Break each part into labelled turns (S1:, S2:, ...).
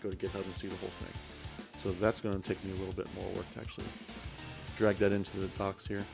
S1: go to GitHub and see the whole thing. So that's going to take me a little bit more work to actually drag that into the docs here.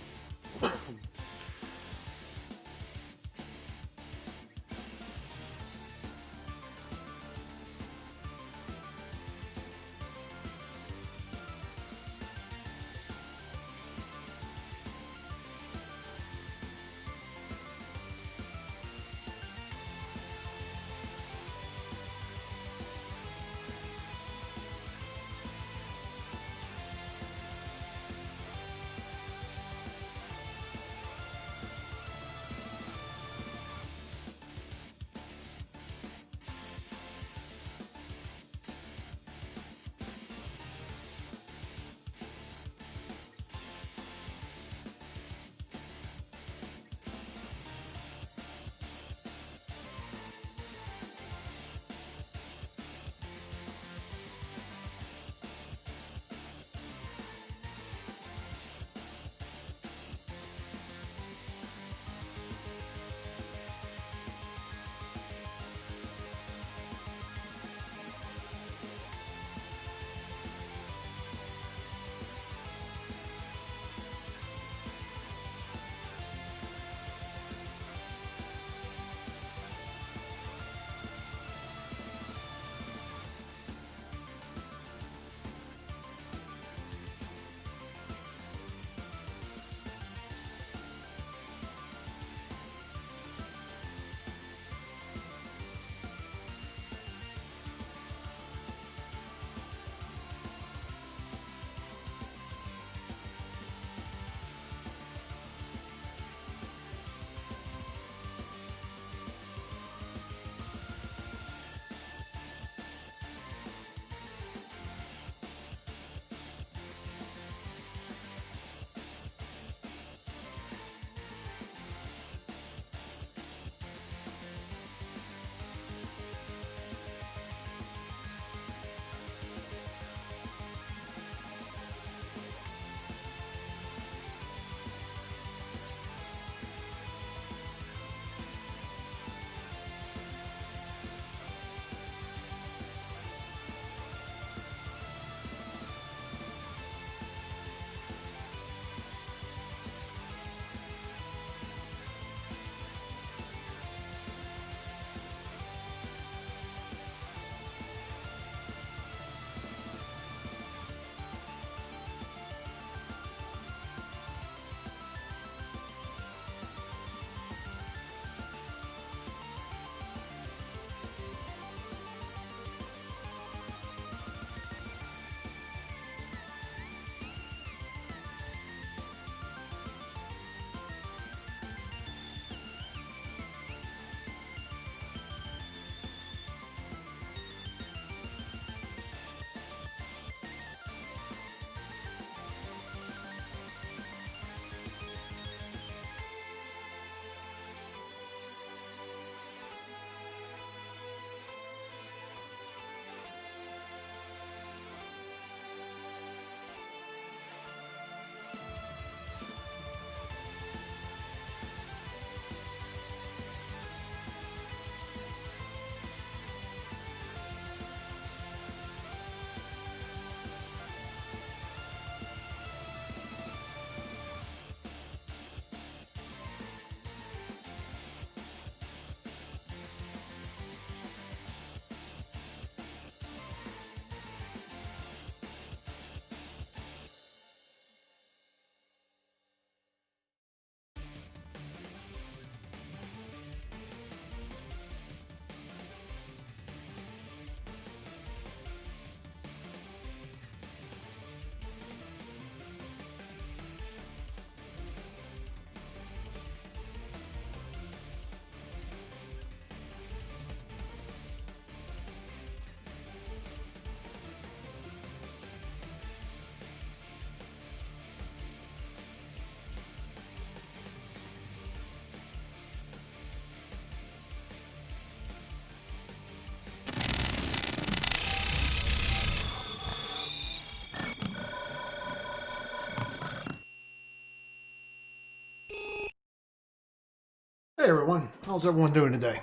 S2: Hey everyone, how's everyone doing today?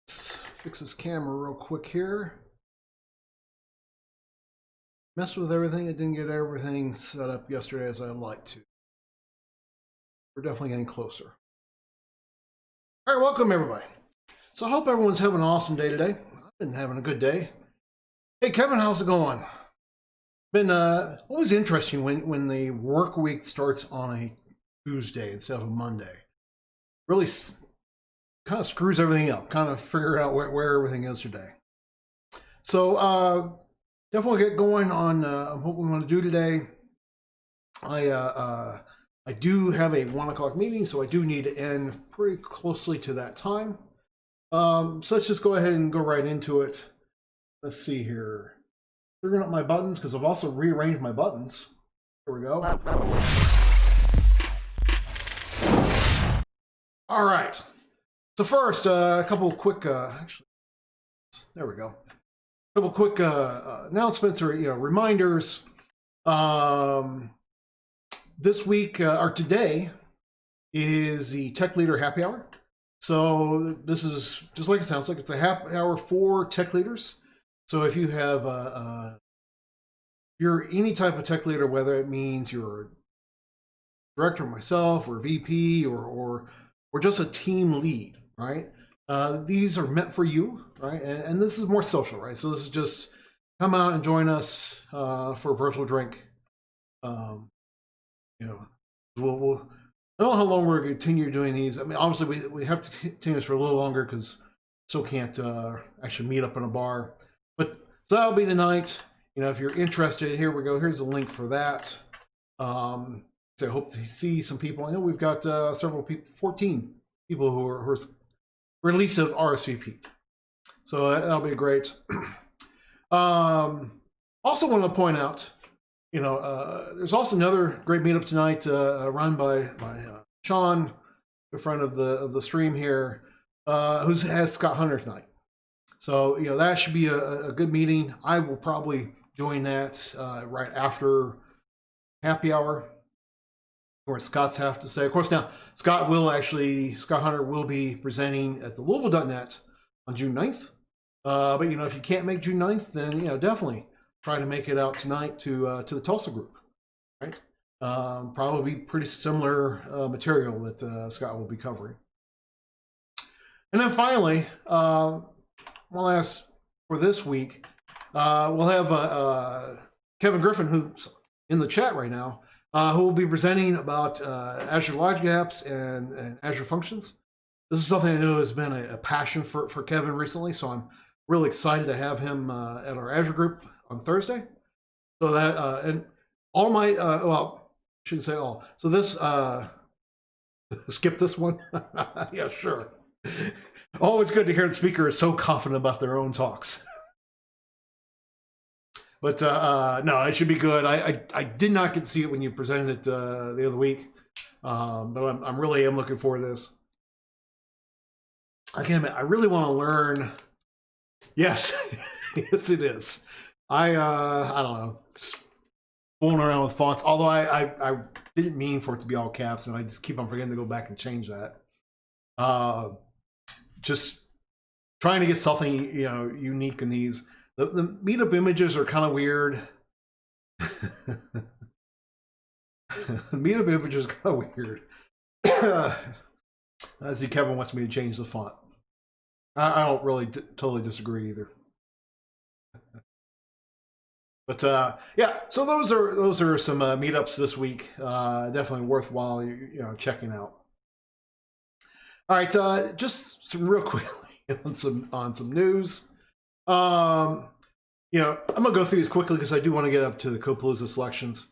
S2: Let's fix this camera real quick here. messed with everything. I didn't get everything set up yesterday as I'd like to. We're definitely getting closer. All right, welcome everybody. So I hope everyone's having an awesome day today. I've been having a good day. Hey Kevin, how's it going? Been always interesting when the work week starts on a Tuesday instead of a Monday. Really kind of screws everything up. Kind of figure out where everything is today. So definitely get going on what we want to do today. I do have a 1 o'clock meeting, so I do need to end pretty closely to that time. So let's just go ahead and go right into it. Let's see here. Figuring out my buttons, because I've also rearranged my buttons. Here we go. All right. So first, a couple quick, actually, there we go. A couple quick announcements or reminders. This week or today is the Tech Leader Happy Hour. So this is just like it sounds like. It's a happy hour for tech leaders. So if you have you're any type of tech leader, whether it means you're a director myself or VP or just a team lead, right? These are meant for you, right? And this is more social, right? So this is just come out and join us for a virtual drink. We'll I don't know how long we're going to continue doing these. I mean, obviously we have to continue this for a little longer because still can't actually meet up in a bar. But so that'll be tonight. If you're interested, here we go. Here's a link for that. So I hope to see some people. I know we've got several people, 14 people who are at least have RSVP. So that'll be great. Also want to point out, there's also another great meetup tonight run by Sean, a friend of the stream here, who has Scott Hunter tonight. So that should be a good meeting. I will probably join that right after happy hour, where Scott's have to say. Of course, now Scott Hunter will be presenting at the Louisville.net on June 9th. But if you can't make June 9th, then definitely try to make it out tonight to the Tulsa group, right? Probably pretty similar material that Scott will be covering. And then finally, one last for this week, we'll have Kevin Griffin, who's in the chat right now, who will be presenting about Azure Logic Apps and Azure Functions. This is something I know has been a passion for Kevin recently, so I'm really excited to have him at our Azure group on Thursday. So that, and all my, well, I shouldn't say all. So this, skip this one? Yeah, sure. Always good to hear the speaker is so confident about their own talks. But no, it should be good. I did not get to see it when you presented it the other week, but I'm really looking forward to this. I can't admit, I really want to learn. Yes, yes, it is. I don't know, just fooling around with fonts. Although I didn't mean for it to be all caps, and I just keep on forgetting to go back and change that. Just trying to get something unique in these. The meetup images are kind of weird. The meetup images are kind of weird. I see Kevin wants me to change the font. I don't really totally disagree either. But yeah, so those are some meetups this week. Definitely worthwhile checking out. All right, just some real quickly on some news. I'm gonna go through these quickly because I do want to get up to the Code PaLOusa selections.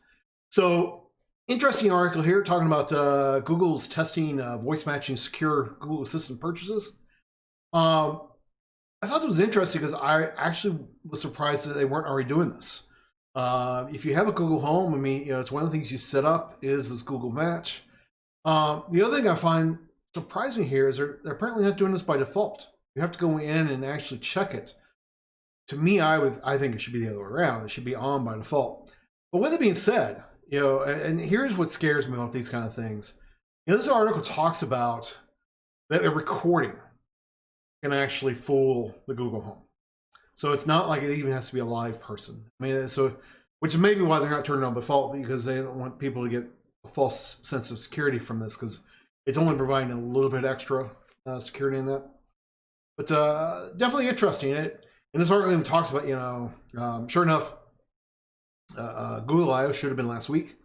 S2: So interesting article here talking about Google's testing voice matching secure Google Assistant purchases. I thought it was interesting because I actually was surprised that they weren't already doing this. If you have a Google Home, I mean, it's one of the things you set up is this Google Match. The other thing I find surprising here is they're apparently not doing this by default. You have to go in and actually check it. To me, I think it should be the other way around. It should be on by default. But with it being said, and here's what scares me about these kind of things. This article talks about that a recording can actually fool the Google Home. So it's not like it even has to be a live person. I mean, so which is maybe why they're not turning on default, because they don't want people to get a false sense of security from this, because it's only providing a little bit extra security in that. But definitely interesting. And this article even talks about, sure enough, Google I/O should have been last week,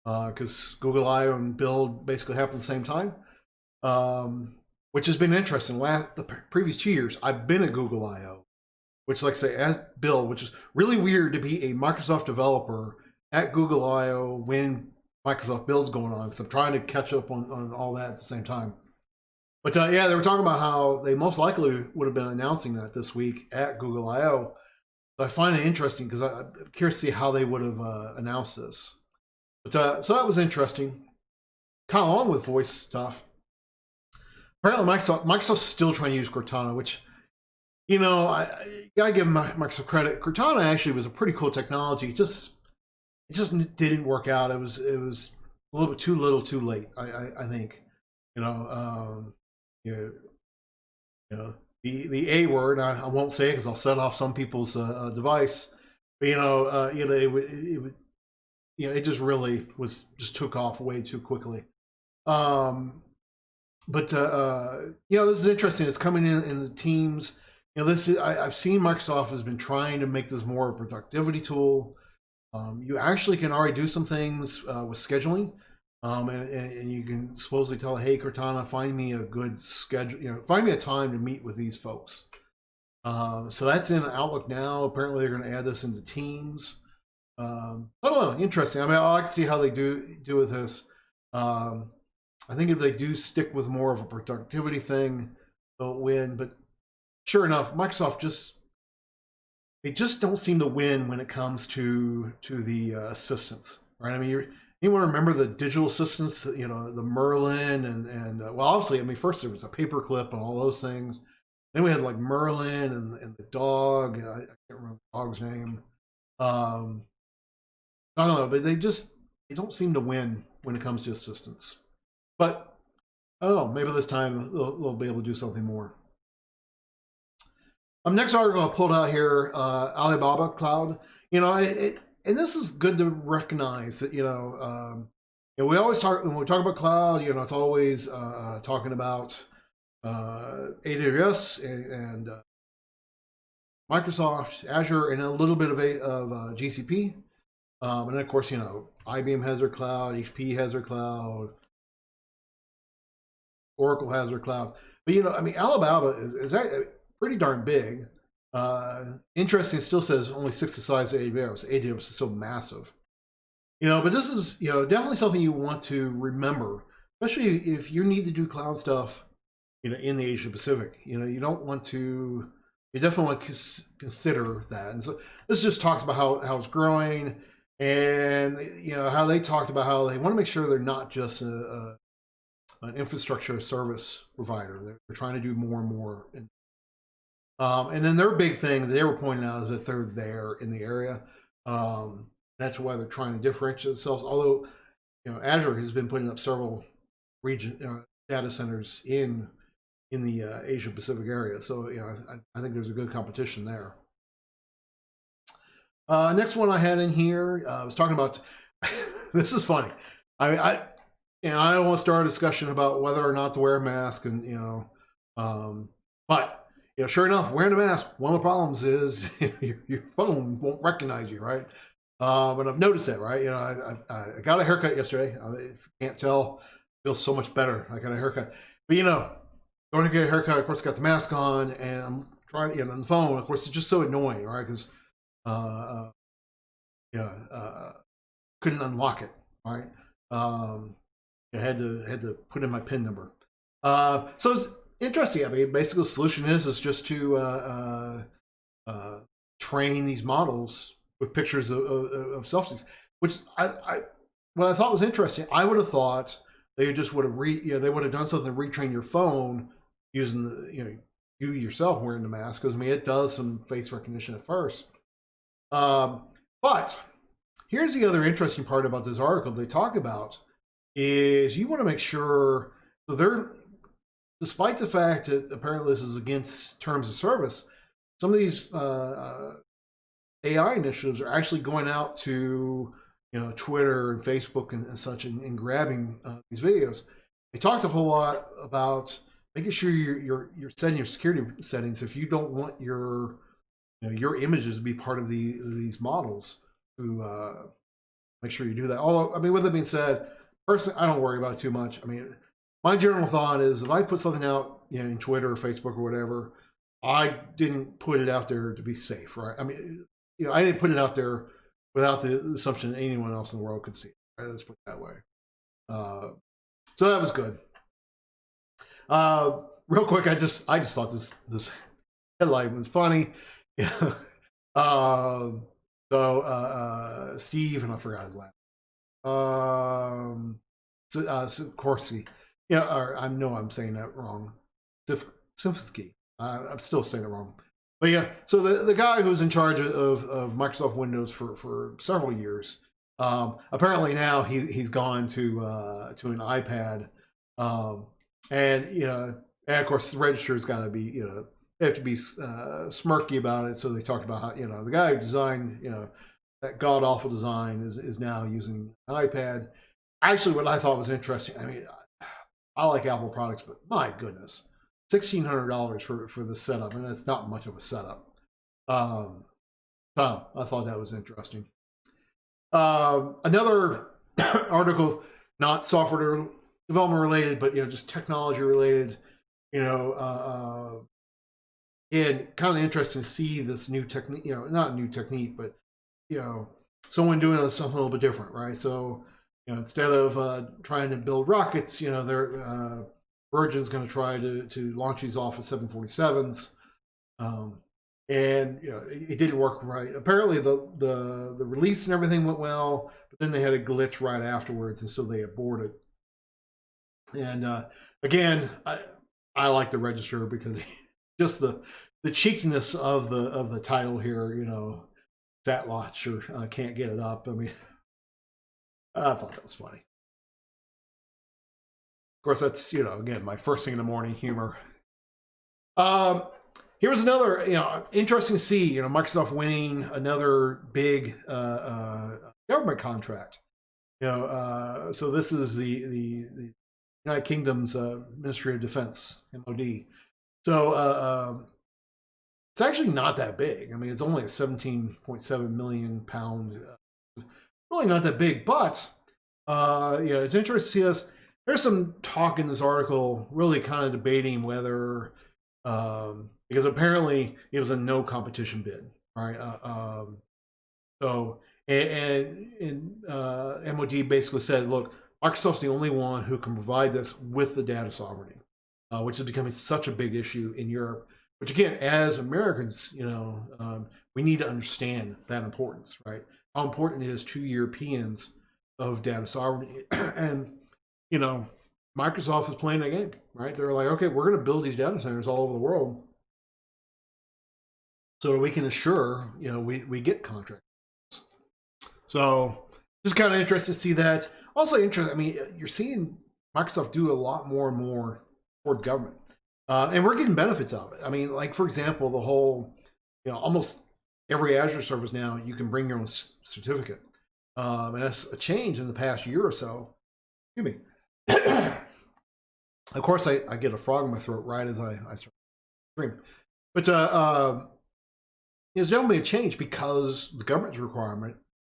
S2: because Google I/O and Build basically happened at the same time, which has been interesting. The previous 2 years, I've been at Google I/O, which, like I say, at Build, which is really weird to be a Microsoft developer at Google I/O when Microsoft Build's going on, because I'm trying to catch up on all that at the same time. But yeah, they were talking about how they most likely would have been announcing that this week at Google I/O. So I find it interesting, because I'm curious to see how they would have announced this. But so that was interesting. Kind of along with voice stuff. Apparently, Microsoft's still trying to use Cortana, which, I gotta give Microsoft credit. Cortana actually was a pretty cool technology. It just didn't work out. It was a little bit too little, too late. I think. The A word, I won't say it because I'll set off some people's device. But it just really took off way too quickly. But this is interesting. It's coming in the Teams. I've seen Microsoft has been trying to make this more a productivity tool. You actually can already do some things with scheduling. And you can supposedly tell, hey, Cortana, find me a good schedule, find me a time to meet with these folks. So that's in Outlook now. Apparently they're going to add this into Teams. I don't know, interesting. I mean, I like to see how they do with this. I think if they do stick with more of a productivity thing, they'll win. But sure enough, Microsoft they just don't seem to win when it comes to the assistants, right? I mean, anyone remember the digital assistants, the Merlin and well, obviously, I mean, first there was a paperclip and all those things. Then we had like Merlin and the dog. I can't remember the dog's name. I don't know, but they don't seem to win when it comes to assistants. But I don't know, maybe this time they'll be able to do something more. Next article I pulled out here, Alibaba Cloud. And this is good to recognize that, we always talk, when we talk about cloud, it's always talking about AWS and Microsoft, Azure, and a little bit of GCP. And then, of course, IBM has their cloud, HP has their cloud, Oracle has their cloud. But, Alibaba is pretty darn big. Interesting, it still says only 6 the size of AWS. AWS is so massive. But this is, definitely something you want to remember, especially if you need to do cloud stuff, in the Asia Pacific. You definitely want to consider that. And so this just talks about how it's growing, and, how they talked about how they want to make sure they're not just an infrastructure service provider. They're trying to do more and more. And then their big thing they were pointing out is that they're there in the area. That's why they're trying to differentiate themselves. Although, Azure has been putting up several region data centers in the Asia Pacific area. So, I think there's a good competition there. Next one I had in here, I was talking about, this is funny. I don't want to start a discussion about whether or not to wear a mask, and, but, sure enough, wearing a mask, one of the problems is your phone won't recognize you, right? And I've noticed that, right? I got a haircut yesterday. If you can't tell, it feels so much better. I got a haircut. But, going to get a haircut, of course, got the mask on, and I'm trying, on the phone, of course, it's just so annoying, right? Because, couldn't unlock it, right? I had to put in my PIN number. So it's interesting. I mean, basically the solution is just to train these models with pictures of selfies, which what I thought was interesting. I would have thought they just would have they would have done something to retrain your phone using the you yourself wearing the mask, because I mean it does some face recognition at first. But here's the other interesting part about this article they talk about is you want to make sure, so they're, despite the fact that apparently this is against terms of service, some of these AI initiatives are actually going out to, Twitter and Facebook and such, and grabbing these videos. They talked a whole lot about making sure you're setting your security settings if you don't want your images to be part of these models, to make sure you do that. Although, I mean, with that being said, personally, I don't worry about it too much. I mean, my general thought is if I put something out, in Twitter or Facebook or whatever, I didn't put it out there to be safe, right? I mean, I didn't put it out there without the assumption that anyone else in the world could see it. Right? Let's put it that way. So that was good. Real quick, I just thought this headline was funny. Steve, and I forgot his last. Sikorsky. Or I know I'm saying that wrong. Sifsky. I'm still saying it wrong. But yeah, so the guy who's in charge of Microsoft Windows for several years, apparently now he's gone to an iPad, and of course the register's got to be, they have to be smirky about it. So they talked about how the guy who designed that god awful design is now using an iPad. Actually, what I thought was interesting, I mean, I like Apple products, but my goodness, $1,600 for the setup, and that's not much of a setup. So I thought that was interesting. Another article, not software development related, but just technology related. And kind of interesting to see this new technique. Not new technique, but someone doing something a little bit different, right? So instead of trying to build rockets, they're Virgin's going to try to launch these off of 747s, and it didn't work right. Apparently, the release and everything went well, but then they had a glitch right afterwards, and so they aborted. And again, I like the register because just the cheekiness of the title here, sat launcher can't get it up. I mean, I thought that was funny. Of course, that's, again, my first thing in the morning humor. Here was another, interesting to see, Microsoft winning another big government contract. So this is the United Kingdom's Ministry of Defense, MOD. So it's actually not that big. I mean, it's only a 17.7 million pound, really not that big, but it's interesting to see us. There's some talk in this article really kind of debating whether, because apparently it was a no competition bid, right? So, MOD basically said, look, Microsoft's the only one who can provide this with the data sovereignty, which is becoming such a big issue in Europe. Which again, as Americans, we need to understand that importance, right? How important it is to Europeans of data sovereignty. And Microsoft is playing that game, right? They're like, okay, we're going to build these data centers all over the world so that we can assure, we get contracts. So just kind of interested to see that. Also interesting, I mean, you're seeing Microsoft do a lot more and more towards government. And we're getting benefits of it. I mean, like, for example, the whole, almost every Azure service now, you can bring your own certificate. And that's a change in the past year or so. Excuse me. Of course, I get a frog in my throat right as I start to scream. But there's definitely a change because the government's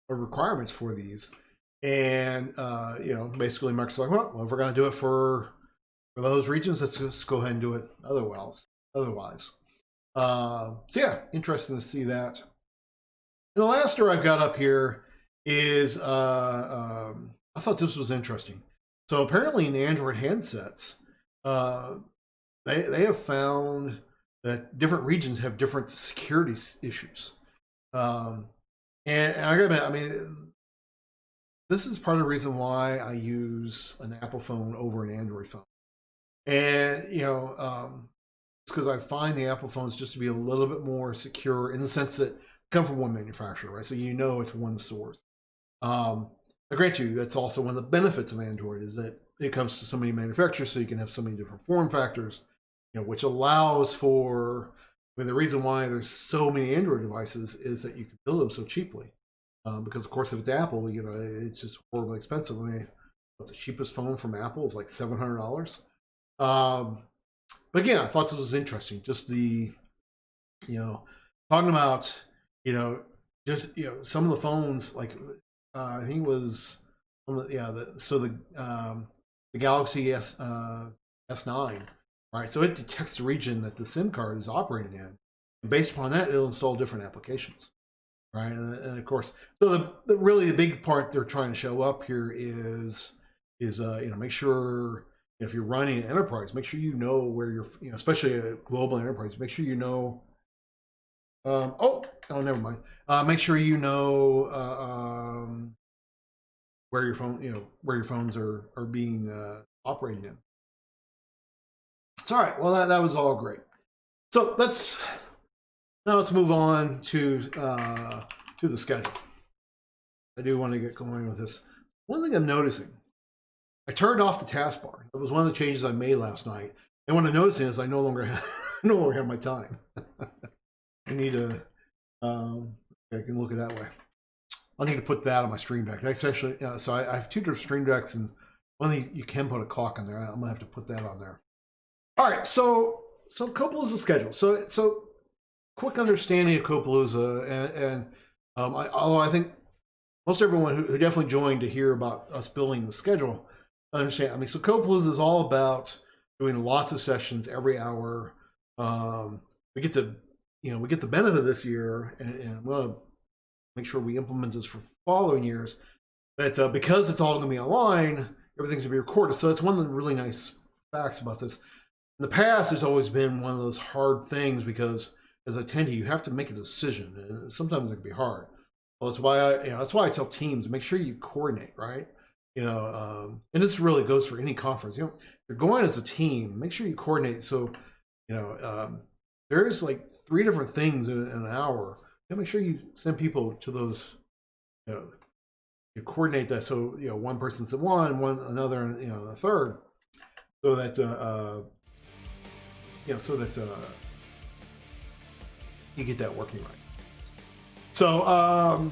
S2: requirements for these. And, basically Microsoft's like, well, if we're going to do it for those regions, let's just go ahead and do it otherwise. So yeah, interesting to see that. And the last story I've got up here is, I thought this was interesting. So apparently in Android handsets, they have found that different regions have different security issues. And I gotta admit, I mean, this is part of the reason why I use an Apple phone over an Android phone. And, it's because I find the Apple phones just to be a little bit more secure in the sense that they come from one manufacturer, right? So it's one source. I grant you, that's also one of the benefits of Android is that it comes to so many manufacturers, so you can have so many different form factors, which allows for I mean, the reason why there's so many Android devices is that you can build them so cheaply. Because of course, if it's Apple, you know, it's just horribly expensive. I mean, what's the cheapest phone from Apple is like $700. But again, I thought this was interesting. Just the, you know, talking about, you know, just, you know, some of the phones, like I think it was, the Galaxy S9, right? So it detects the region that the SIM card is operating in, and based upon that, it'll install different applications, right? And of course, so really the big part they're trying to show up here is you know, make sure, you know, if you're running an enterprise, make sure you know where you're, you know, especially a global enterprise, make sure you know. Oh, never mind. Make sure you know where your phone, you know, where your phones are being operated in. So, all right. Well, that was all great. So let's move on to the schedule. I do want to get going with this. One thing I'm noticing, I turned off the taskbar. That was one of the changes I made last night. And what I'm noticing is I no longer have my time. I need to. I can look at it that way. I need to put that on my Stream Deck. That's actually, so I have two different Stream Decks, and one of these you can put a clock on there. I'm gonna have to put that on there. All right, so Code PaLOusa schedule. So quick understanding of Code PaLOusa, and although I think most everyone who definitely joined to hear about us building the schedule understand. I mean, so Code PaLOusa is all about doing lots of sessions every hour. We get to, you know, we get the benefit this year, and we'll make sure we implement this for following years. That because it's all going to be online, everything's going to be recorded. So it's one of the really nice facts about this. In the past, it's always been one of those hard things because, as I tend to, you have to make a decision, and sometimes it can be hard. Well, that's why I tell teams, make sure you coordinate, right? You know, and this really goes for any conference. You know, if you're going as a team, make sure you coordinate. So, you know, there's like 3 different things in an hour. You know, make sure you send people to those. You know, you coordinate that so, you know, one person's at one another, and, you know, the third, so that you know, so that you get that working right. So, all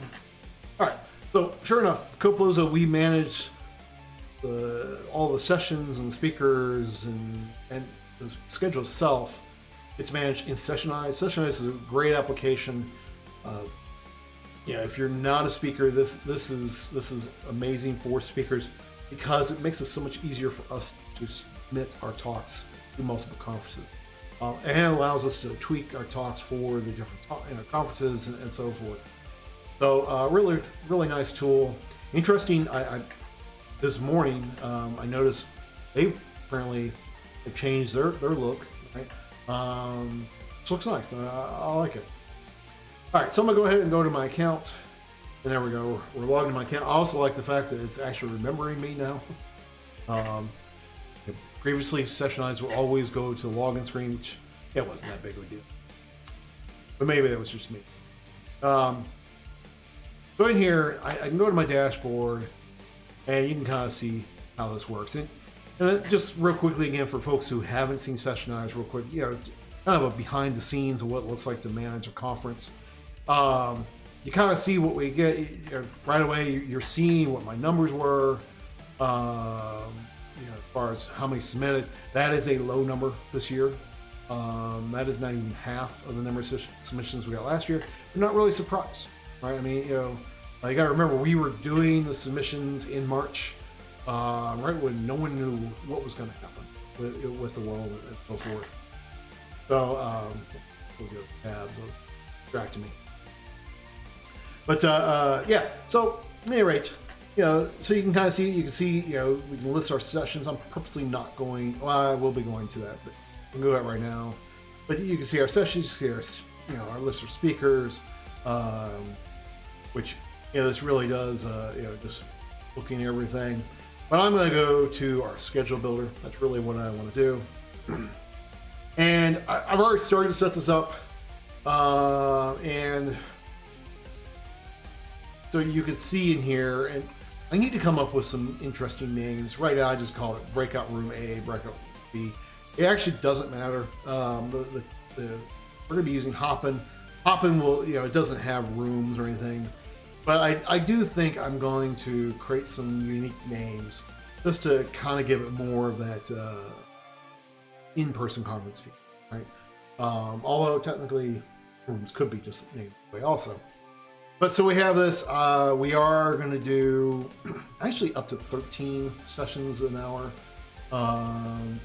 S2: right. So, sure enough, Code PaLOusa, we manage all the sessions and the speakers and the schedule itself. It's managed in Sessionize. Sessionize is a great application. You know, if you're not a speaker, this is amazing for speakers because it makes it so much easier for us to submit our talks to multiple conferences. And allows us to tweak our talks for the different conferences and so forth. So really, really nice tool. Interesting. I this morning I noticed they apparently have changed their look. Right? It looks nice. I like it. All right, so I'm gonna go ahead and go to my account, and there we go. We're logged into my account. I also like the fact that it's actually remembering me now. Previously, Sessionize will always go to the login screen, which it wasn't that big of a deal. But maybe that was just me. So in here, I can go to my dashboard, and you can kind of see how this works. And just real quickly again, for folks who haven't seen Sessionize, real quick, you know, kind of a behind the scenes of what it looks like to manage a conference. You kind of see what we get right away. You're seeing what my numbers were. You know, as far as how many submitted, that is a low number this year. That is not even half of the number of submissions we got last year. I'm not really surprised, right? I mean, you know, you got to remember we were doing the submissions in March, right when no one knew what was going to happen with the world and so forth. So we'll go tabs of distracting me. But yeah, so at any rate, you know, so you can kind of see, you know, we can list our sessions. I'm purposely not going, well, I will be going to that, but we'll go that right now. But you can see our sessions, you can see our, you know, our list of speakers, which, you know, this really does, you know, just looking at everything. But I'm going to go to our schedule builder. That's really what I want to do. And I've already started to set this up. And so you can see in here, and I need to come up with some interesting names. Right now, I just call it Breakout Room A, Breakout Room B. It actually doesn't matter. The we're gonna be using Hopin. Hopin will, it doesn't have rooms or anything, but I do think I'm going to create some unique names just to kind of give it more of that in-person conference feel, right? Although technically rooms could be just named that way also. But so we have this. We are going to do actually up to 13 sessions an hour,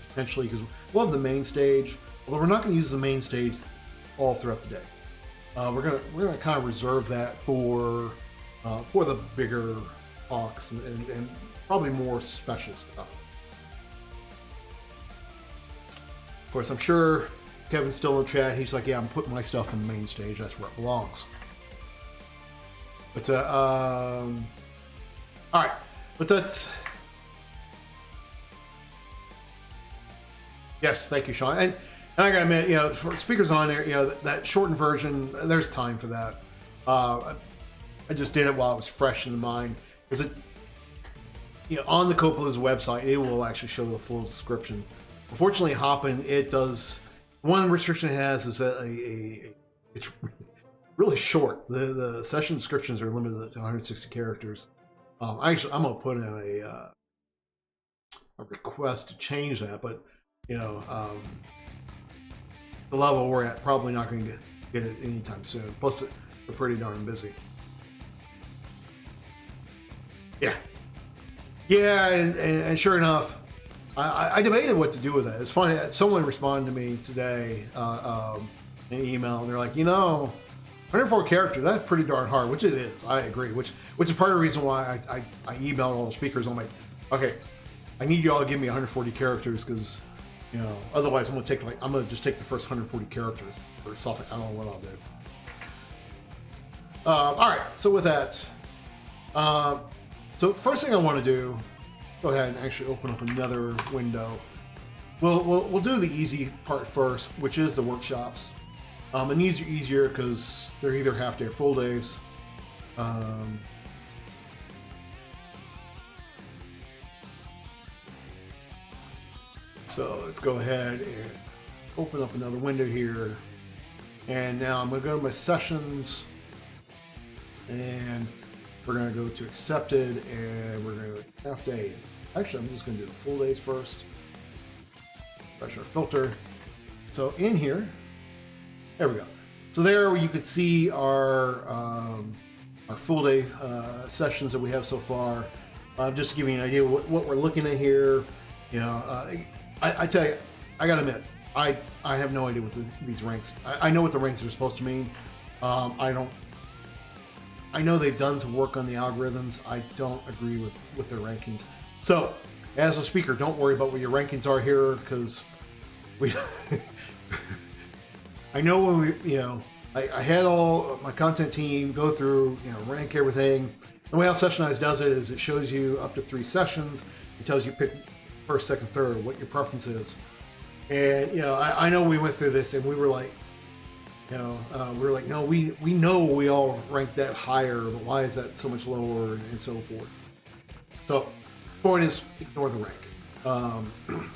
S2: potentially, because we'll have the main stage. Although we're not going to use the main stage all throughout the day. We're gonna kind of reserve that for the bigger talks and probably more special stuff. Of course, I'm sure Kevin's still in chat. He's like, "Yeah, I'm putting my stuff on the main stage. That's where it belongs." But all right, but that's yes, thank you, Sean. And I gotta admit, for speakers on there, that shortened version, there's time for that. I just did it while it was fresh in the mind, because it, on the Code PaLOusa website, it will actually show the full description. Unfortunately, Hopin, it does. One restriction it has is that it's really short. The session descriptions are limited to 160 characters. Actually, I'm gonna put in a request to change that, but the level we're at, probably not going to get it anytime soon. Plus, we're pretty darn busy. Yeah, and sure enough, I debated what to do with it. It's funny. Someone responded to me today in an email, and they're like, 104 characters, that's pretty darn hard, which it is. I agree, which is part of the reason why I emailed all the speakers. I'm like, okay, I need you all to give me 140 characters, because otherwise I'm gonna just take the first 140 characters or something. I don't know what I'll do. All right, so with that, so first thing I want to do, go ahead and actually open up another window. We'll do the easy part first, which is the workshops. And these are easier because they're either half day or full days. So let's go ahead and open up another window here. And now I'm going to go to my sessions, and we're going to go to accepted, and we're going to go half day. Actually, I'm just going to do the full days first. Refresh our filter. So in here, there we go. So there you can see our full day sessions that we have so far. Just to give you an idea what we're looking at here. I tell you, I gotta admit, I have no idea what these ranks. I know what the ranks are supposed to mean. I know they've done some work on the algorithms. I don't agree with their rankings. So, as a speaker, don't worry about what your rankings are here, because we. I know when we, I had all my content team go through, rank everything. The way how Sessionize does it is it shows you up to 3 sessions. It tells you pick first, second, third, what your preference is. And, I know we went through this and we were like, no, we know we all rank that higher, but why is that so much lower, and so forth. So, point is, ignore the rank.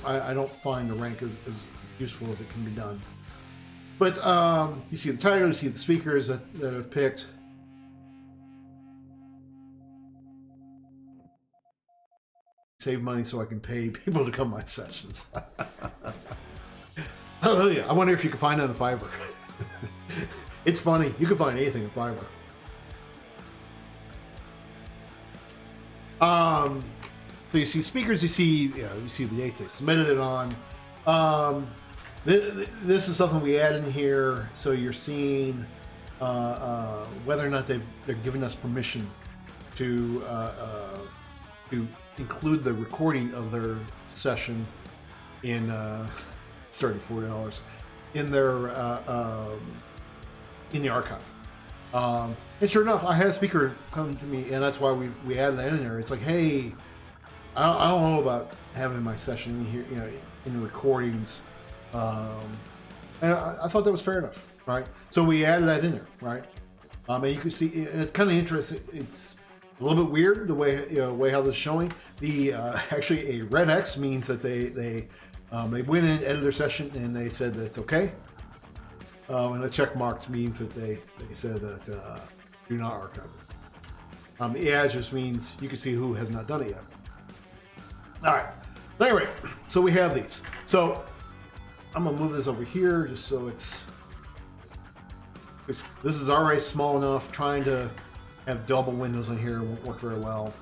S2: I don't find the rank as useful as it can be done. But you see the title, you see the speakers that I've picked. Save money so I can pay people to come to my sessions. Hallelujah. I wonder if you can find it on Fiverr. It's funny. You can find anything on Fiverr. So you see speakers, you see the dates they submitted it on. This is something we added in here, so you're seeing whether or not they're giving us permission to include the recording of their session in starting $40 in their in the archive. And sure enough, I had a speaker come to me, and that's why we added that in there. It's like, hey, I don't know about having my session in here, in the recordings. And I thought that was fair enough, right? So we added that in there, right? And you can see, and it's kind of interesting. It's a little bit weird the way how this is showing. The actually a red X means that they went in, edited their session, and they said that it's okay. And the check marks means that they said that do not archive it. The as just means you can see who has not done it yet. All right. Anyway, so we have these. So I'm gonna move this over here just so this is already small enough. Trying to have double windows on here won't work very well.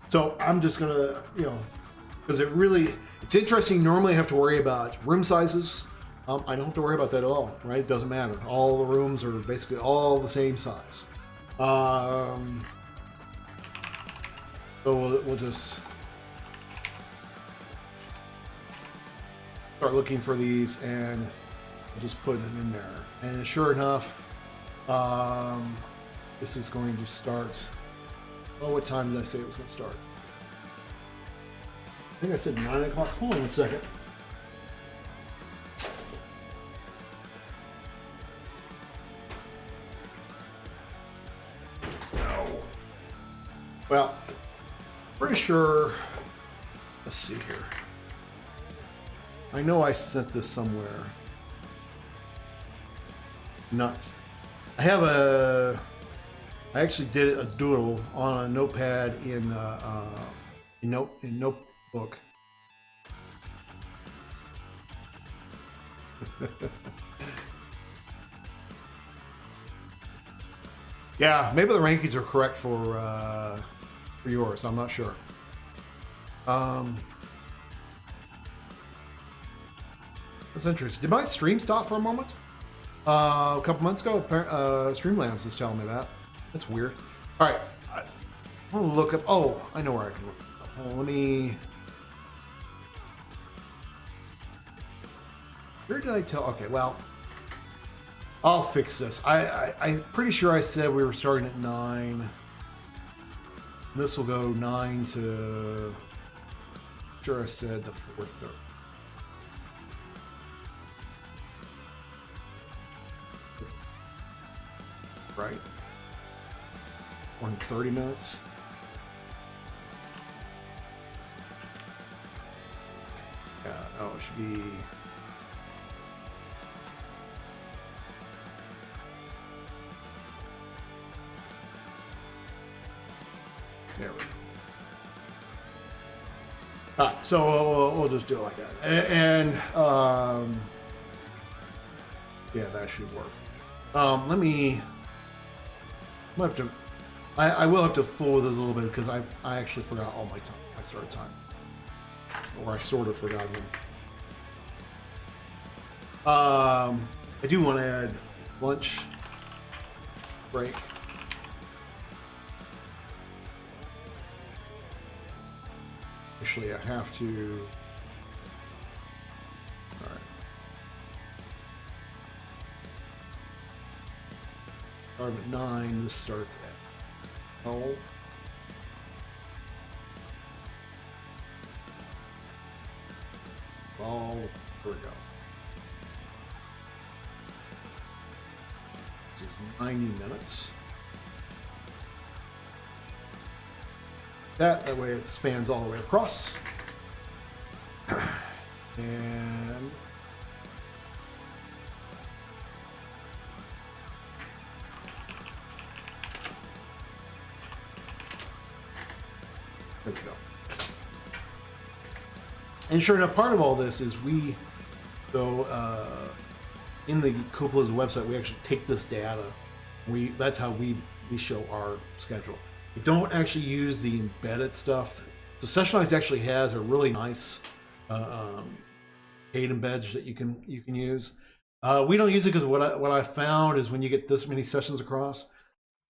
S2: So I'm just gonna, because it's interesting. Normally I have to worry about room sizes. I don't have to worry about that at all, right? It doesn't matter. All the rooms are basically all the same size. So we'll just start looking for these, and we'll just put them in there. And sure enough, this is going to start. Oh, what time did I say it was going to start? I think I said 9 o'clock. Hold on a second. Well, pretty sure. Let's see here. I know I sent this somewhere. I actually did a doodle on a notepad in notebook. Yeah, maybe the rankings are correct for yours. I'm not sure. That's interesting. Did my stream stop for a moment? A couple months ago, Streamlabs is telling me that. That's weird. All right, I'm gonna look up. Oh, I know where I can look. Let me. Where did I tell? Okay, well, I'll fix this. I'm pretty sure I said we were starting at 9. This will go 9 to. Sure, I said to 4:30. Right? Or in 30 minutes. Yeah, oh, it should be. There we go. All right, so we'll just do it like that. And yeah, that should work. Let me. I will have to fool with this a little bit because I actually forgot all my time. My start time, or I sort of forgot them. I do want to add lunch break. Actually, I have to. All right. Start at 9. This starts at 12. Here we go. This is 90 minutes. That way it spans all the way across. And there we go. And sure enough, part of all this is in the Code PaLOusa website, we actually take this data. That's how we show our schedule. We don't actually use the embedded stuff. So Sessionize actually has a really nice paid embed that you can use. We don't use it because what I found is when you get this many sessions across,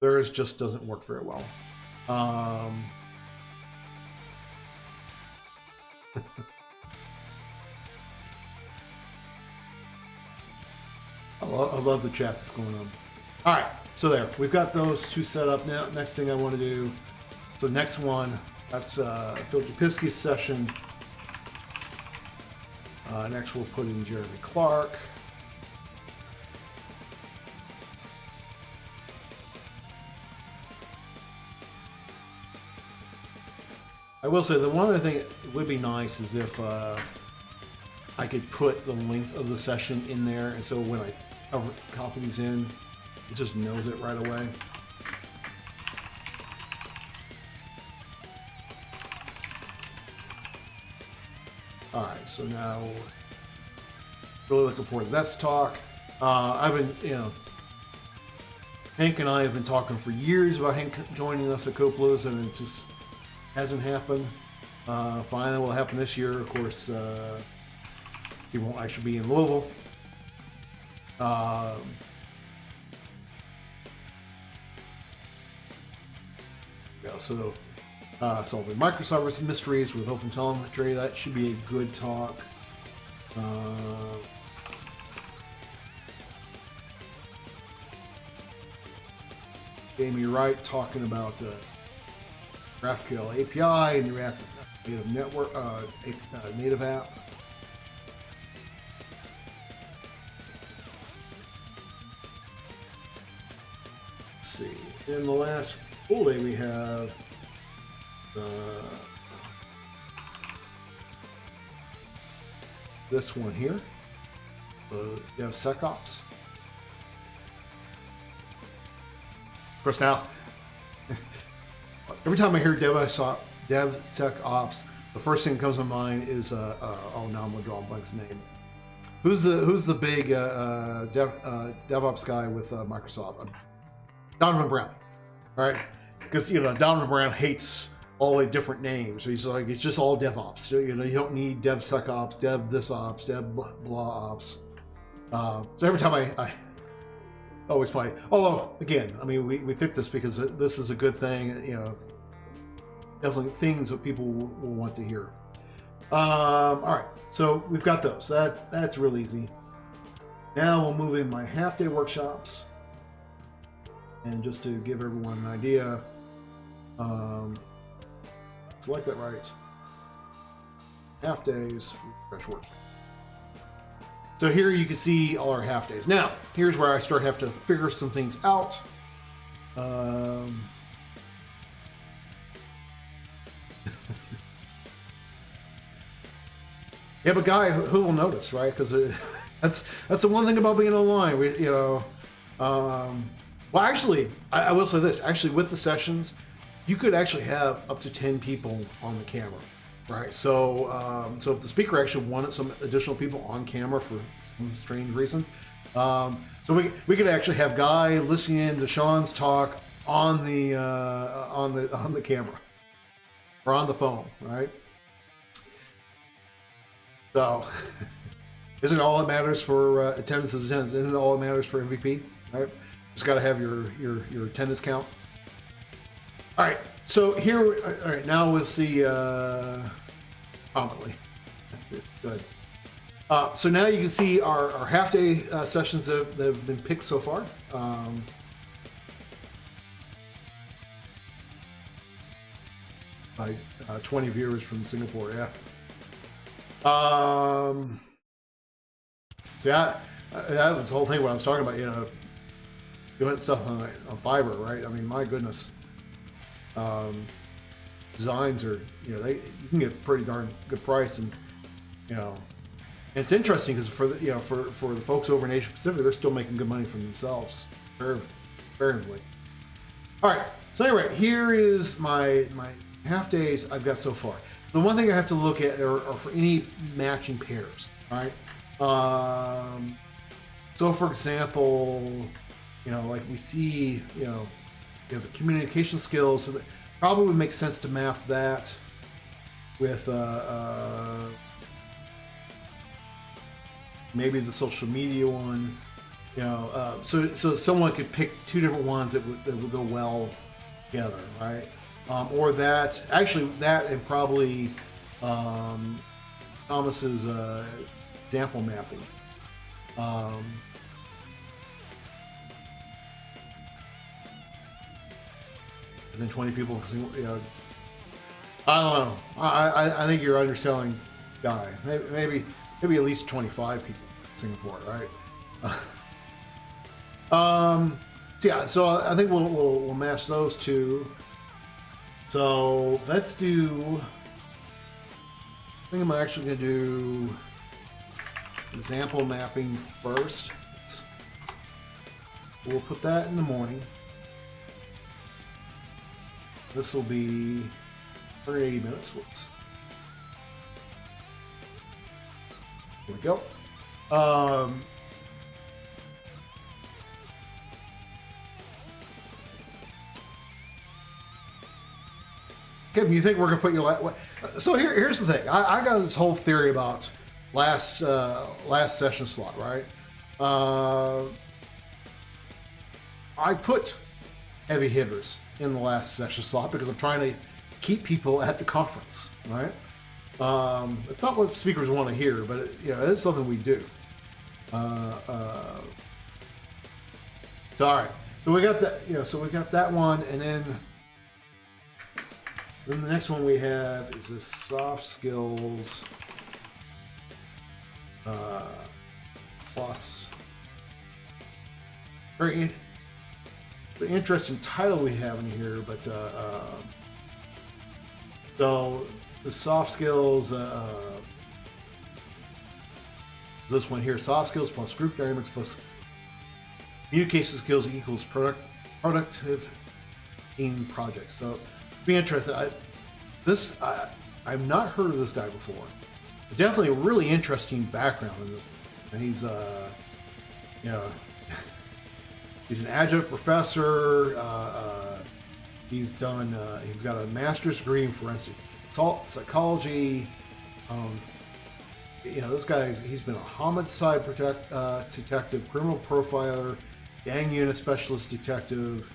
S2: theirs just doesn't work very well. I love the chat that's going on. All right, so there, we've got those two set up now. Next thing I want to do, so next one, that's Phil Japiski's session. Next we'll put in Jeremy Clark. I will say that one other thing that would be nice is if I could put the length of the session in there, and so when I copy these in. It just knows it right away. All right, so now really looking forward to this talk. I've been, Hank and I have been talking for years about Hank joining us at Code PaLOusa, and it just hasn't happened. Finally, will happen this year. Of course, he won't actually be in Louisville. So solving microservice mysteries with open telemetry. That should be a good talk. Amy Wright talking about GraphQL API and the React Native Network native app. Let's see. In the last full day we have this one here. DevSecOps. Of course, now every time I hear DevSecOps, the first thing that comes to mind is oh, now I'm gonna draw a blank's name. Who's the big DevOps guy with Microsoft? Donovan Brown, all right? Because Donovan Brown hates all the different names. So he's like, it's just all DevOps. So, you don't need DevSecOps, Dev this ops, Dev blah ops. So every time I always funny. Although again, I mean, we picked this because this is a good thing. Definitely things that people will want to hear. All right, so we've got those. That's real easy. Now we'll move in my half-day workshops, and just to give everyone an idea, select that right. Half days, refresh work. So here you can see all our half days. Now, here's where I start having to figure some things out. Yeah, but guy, who will notice, right? Because that's the one thing about being online. Well, actually, I will say this. Actually, with the sessions, you could actually have up to 10 people on the camera, right? So, so if the speaker actually wanted some additional people on camera for some strange reason, so we could actually have Guy listening to Sean's talk on the camera or on the phone, right? So, isn't all that matters for attendance is attendance? Isn't it all that matters for MVP? Right? Just got to have your attendance count. All right. So here, all right. Now we'll see. Prominently. Good. So now you can see our half-day sessions that have been picked so far. By 20 viewers from Singapore. Yeah. See, that was the whole thing. What I was talking about, doing stuff on Fiverr, right? I mean, my goodness, designs are, you can get a pretty darn good price, and it's interesting because for the for the folks over in Asia Pacific, they're still making good money for themselves, very, very. All right. So anyway, here is my half days I've got so far. The one thing I have to look at are for any matching pairs, right? So for example, like we see, you have the communication skills, so that probably would make sense to map that with maybe the social media one, so someone could pick two different ones that would go well together, right? Or that and probably Thomas's example mapping. And then 20 people. I don't know. I think you're underselling Guy. Maybe at least 25 people in Singapore, right? Yeah. So I think we'll match those two. So let's do. I think I'm actually going to do example mapping first. we'll put that in the morning. This will be 180 minutes. Whoops. Here we go. Kevin, you think we're gonna put you? So here's the thing. I got this whole theory about last session slot, right? I put heavy hitters in the last session slot because I'm trying to keep people at the conference, right? It's not what speakers want to hear, but it is something we do. So all right, so we got that. So we got that one, and then the next one we have is this soft skills plus. Very interesting title we have in here, but so the soft skills, this one here, soft skills plus group dynamics plus communication skills equals productive team projects. So be interested. I've not heard of this guy before. Definitely a really interesting background in this. And he's he's an adjunct professor. He's got a master's degree in forensic psychology. This guy, he's been a homicide detective, criminal profiler, gang unit specialist detective.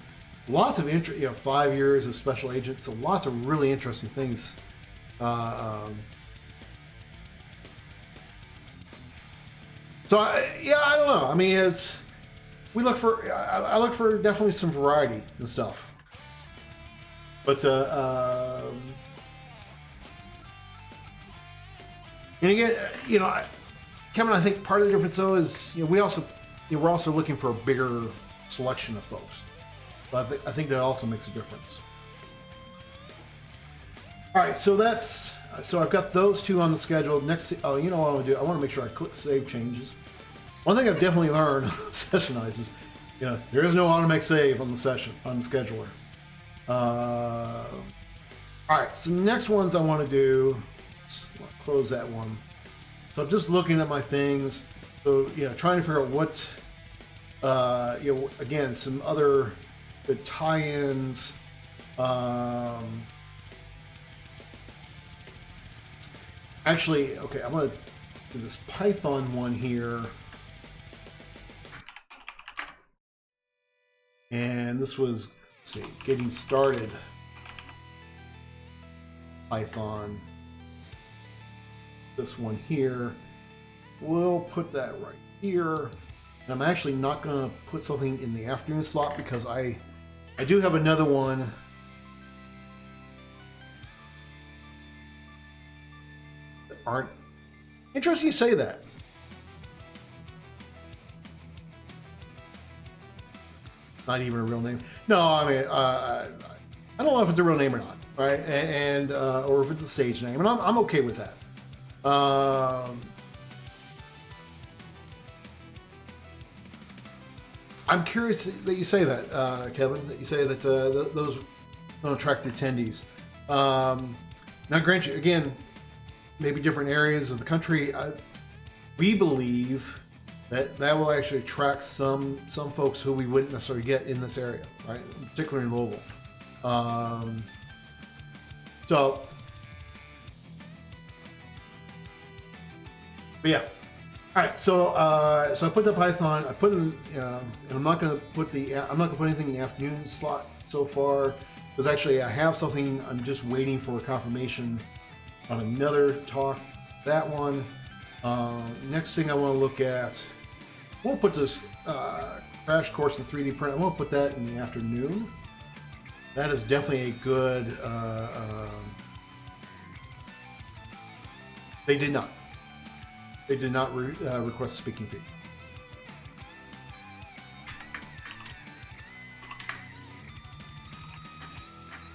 S2: Lots of 5 years of special agent. So lots of really interesting things. So I don't know. I mean, I look for definitely some variety and stuff. But and again, Kevin, I think part of the difference though is we're also looking for a bigger selection of folks. But I think that also makes a difference. All right, so I've got those two on the schedule. Next, you know what I want to do? I want to make sure I click save changes. One thing I've definitely learned on Sessionize is, there is no automatic save on the scheduler. All right, so next ones I want to do. I'll close that one. So I'm just looking at my things. So trying to figure out what, again, some other good tie-ins. Actually, okay, I'm going to do this Python one here. And this was, let's see, getting started Python. This one here. We'll put that right here. And I'm actually not going to put something in the afternoon slot because I do have another one. Aren't interesting you say that. Not even a real name. No, I mean, I don't know if it's a real name or not, right? And or if it's a stage name, and I'm okay with that. I'm curious that you say that, Kevin. That you say that those don't attract the attendees. Now, grant you again. Maybe different areas of the country. We believe that will actually attract some folks who we wouldn't necessarily get in this area, right? Particularly in Louisville. But yeah. All right. So I put the Python. I put in, and I'm not going to put anything in the afternoon slot so far. Because actually, I have something. I'm just waiting for confirmation on another talk. That one. Next thing I want to look at, we'll put this crash course in 3D print. I won't put that in the afternoon. That is definitely a good. They did not request a speaking fee.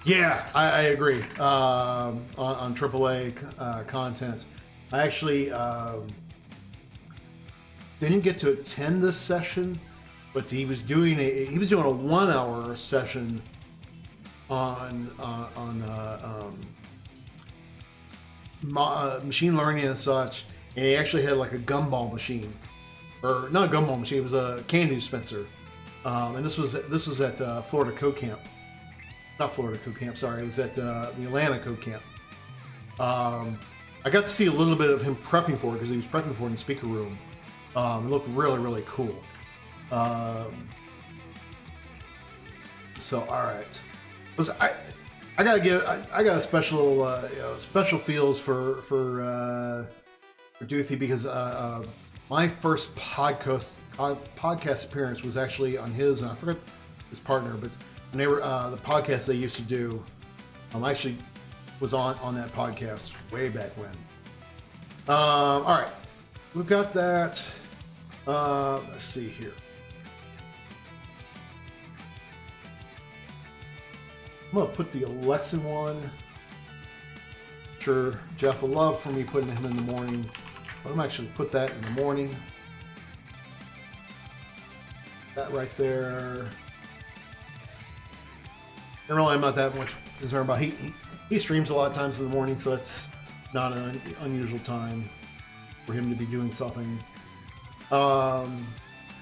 S2: Yeah, I agree. On AAA content, I actually didn't get to attend this session but he was doing a 1-hour session on machine learning and such, and he actually had like a gumball machine, or not a gumball machine. It was a candy dispenser, and this was at Florida Code Camp, not Florida Code Camp. Sorry, it was at the Atlanta Code Camp. I got to see a little bit of him prepping for it because he was prepping for it in the speaker room. It looked really, really cool. So all right, listen, I got a special feels for Duthie because my first podcast appearance was actually on his, and I forget his partner, but when they were the podcast they used to do, actually was on that podcast way back when. All right, we've got that. Let's see here. I'm gonna put the Alexan one. Sure, Jeff will love for me putting him in the morning, but I'm actually put that in the morning. That right there. And really, I'm not that much concerned about. He streams a lot of times in the morning, so that's not an unusual time for him to be doing something. I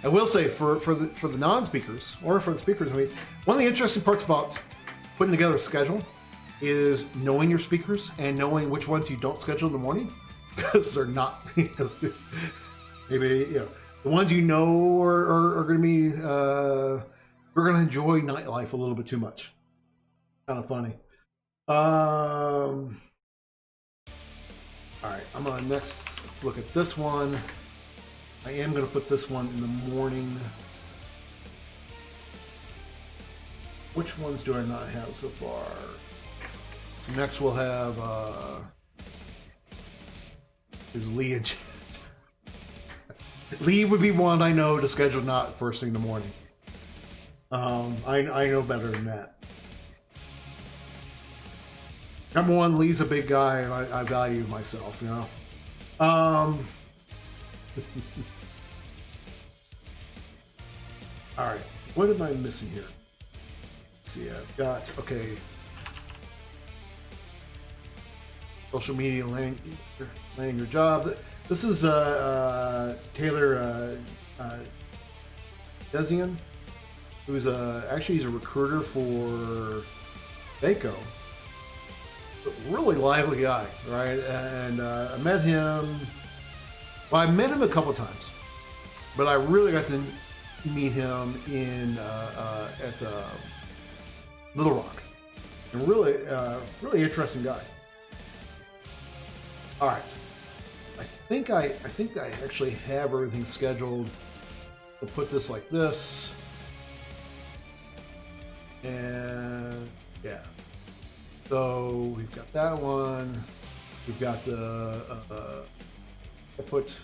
S2: will say for the non-speakers or for the speakers, I mean, one of the interesting parts about putting together a schedule is knowing your speakers and knowing which ones you don't schedule in the morning, because they're not, maybe, the ones you know are going to be, we're going to enjoy nightlife a little bit too much. Kind of funny. All right, I'm gonna let's look at this one. I am gonna put this one in the morning. Which ones do I not have so far? So next we'll have is Lee and Lee would be one I know to schedule not first thing in the morning. I know better than that. Number one, Lee's a big guy, and I value myself, all right, what am I missing here? Let's see, I've got, okay. Social media laying your job. This is Taylor Desian, who's actually he's a recruiter for Vaco. Really lively guy, right? And I met him. Well, I met him a couple times, but I really got to meet him at Little Rock. And really interesting guy. All right, I think I actually have everything scheduled. I'll put this like this, and yeah. So we've got that one. We've got the I put.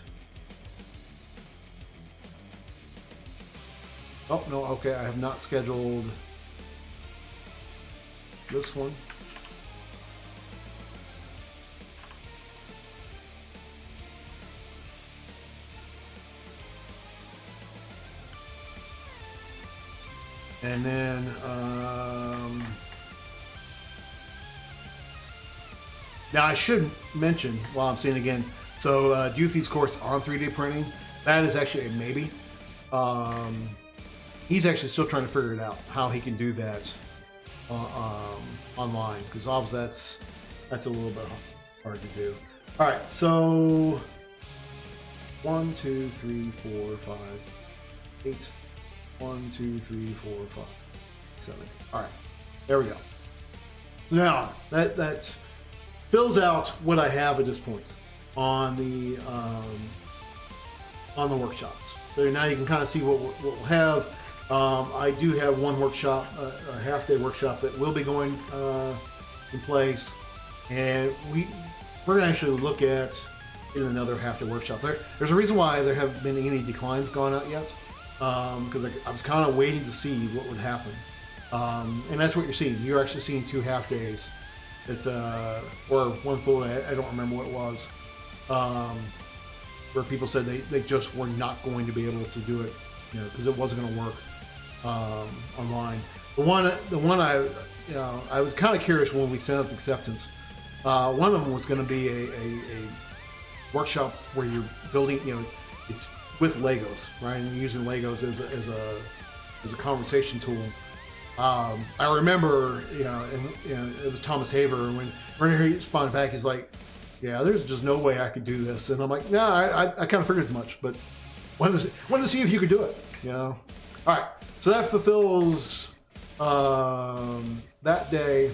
S2: Oh no, okay. I have not scheduled this one. And then now I should mention while I'm seeing again. So Duthie's course on 3D printing, that is actually a maybe. He's actually still trying to figure it out how he can do that online, because obviously that's a little bit hard to do. All right, so 1, 2, 3, 4, 5, 8. 1, 2, 3, 4, 5, 7. All right, there we go. Now that fills out what I have at this point on the workshops. So now you can kind of see what we'll have. I do have one workshop, a half-day workshop that will be going in place, and we're gonna actually look at in another half-day workshop. There's a reason why there haven't been any declines gone out yet. Because I was kind of waiting to see what would happen, and that's what you're seeing. You're actually seeing 2 half days, or one full day. I don't remember what it was, where people said they just were not going to be able to do it because it wasn't going to work online. The one I was kind of curious when we sent out the acceptance. One of them was going to be a workshop where you're building, it's with Legos, right? And using Legos as a conversation tool. I remember, and it was Thomas Haver, and when he responded back, he's like, "Yeah, there's just no way I could do this." And I'm like, "No, I kind of figured as much, but wanted to see if you could do it." All right, so that fulfills that day.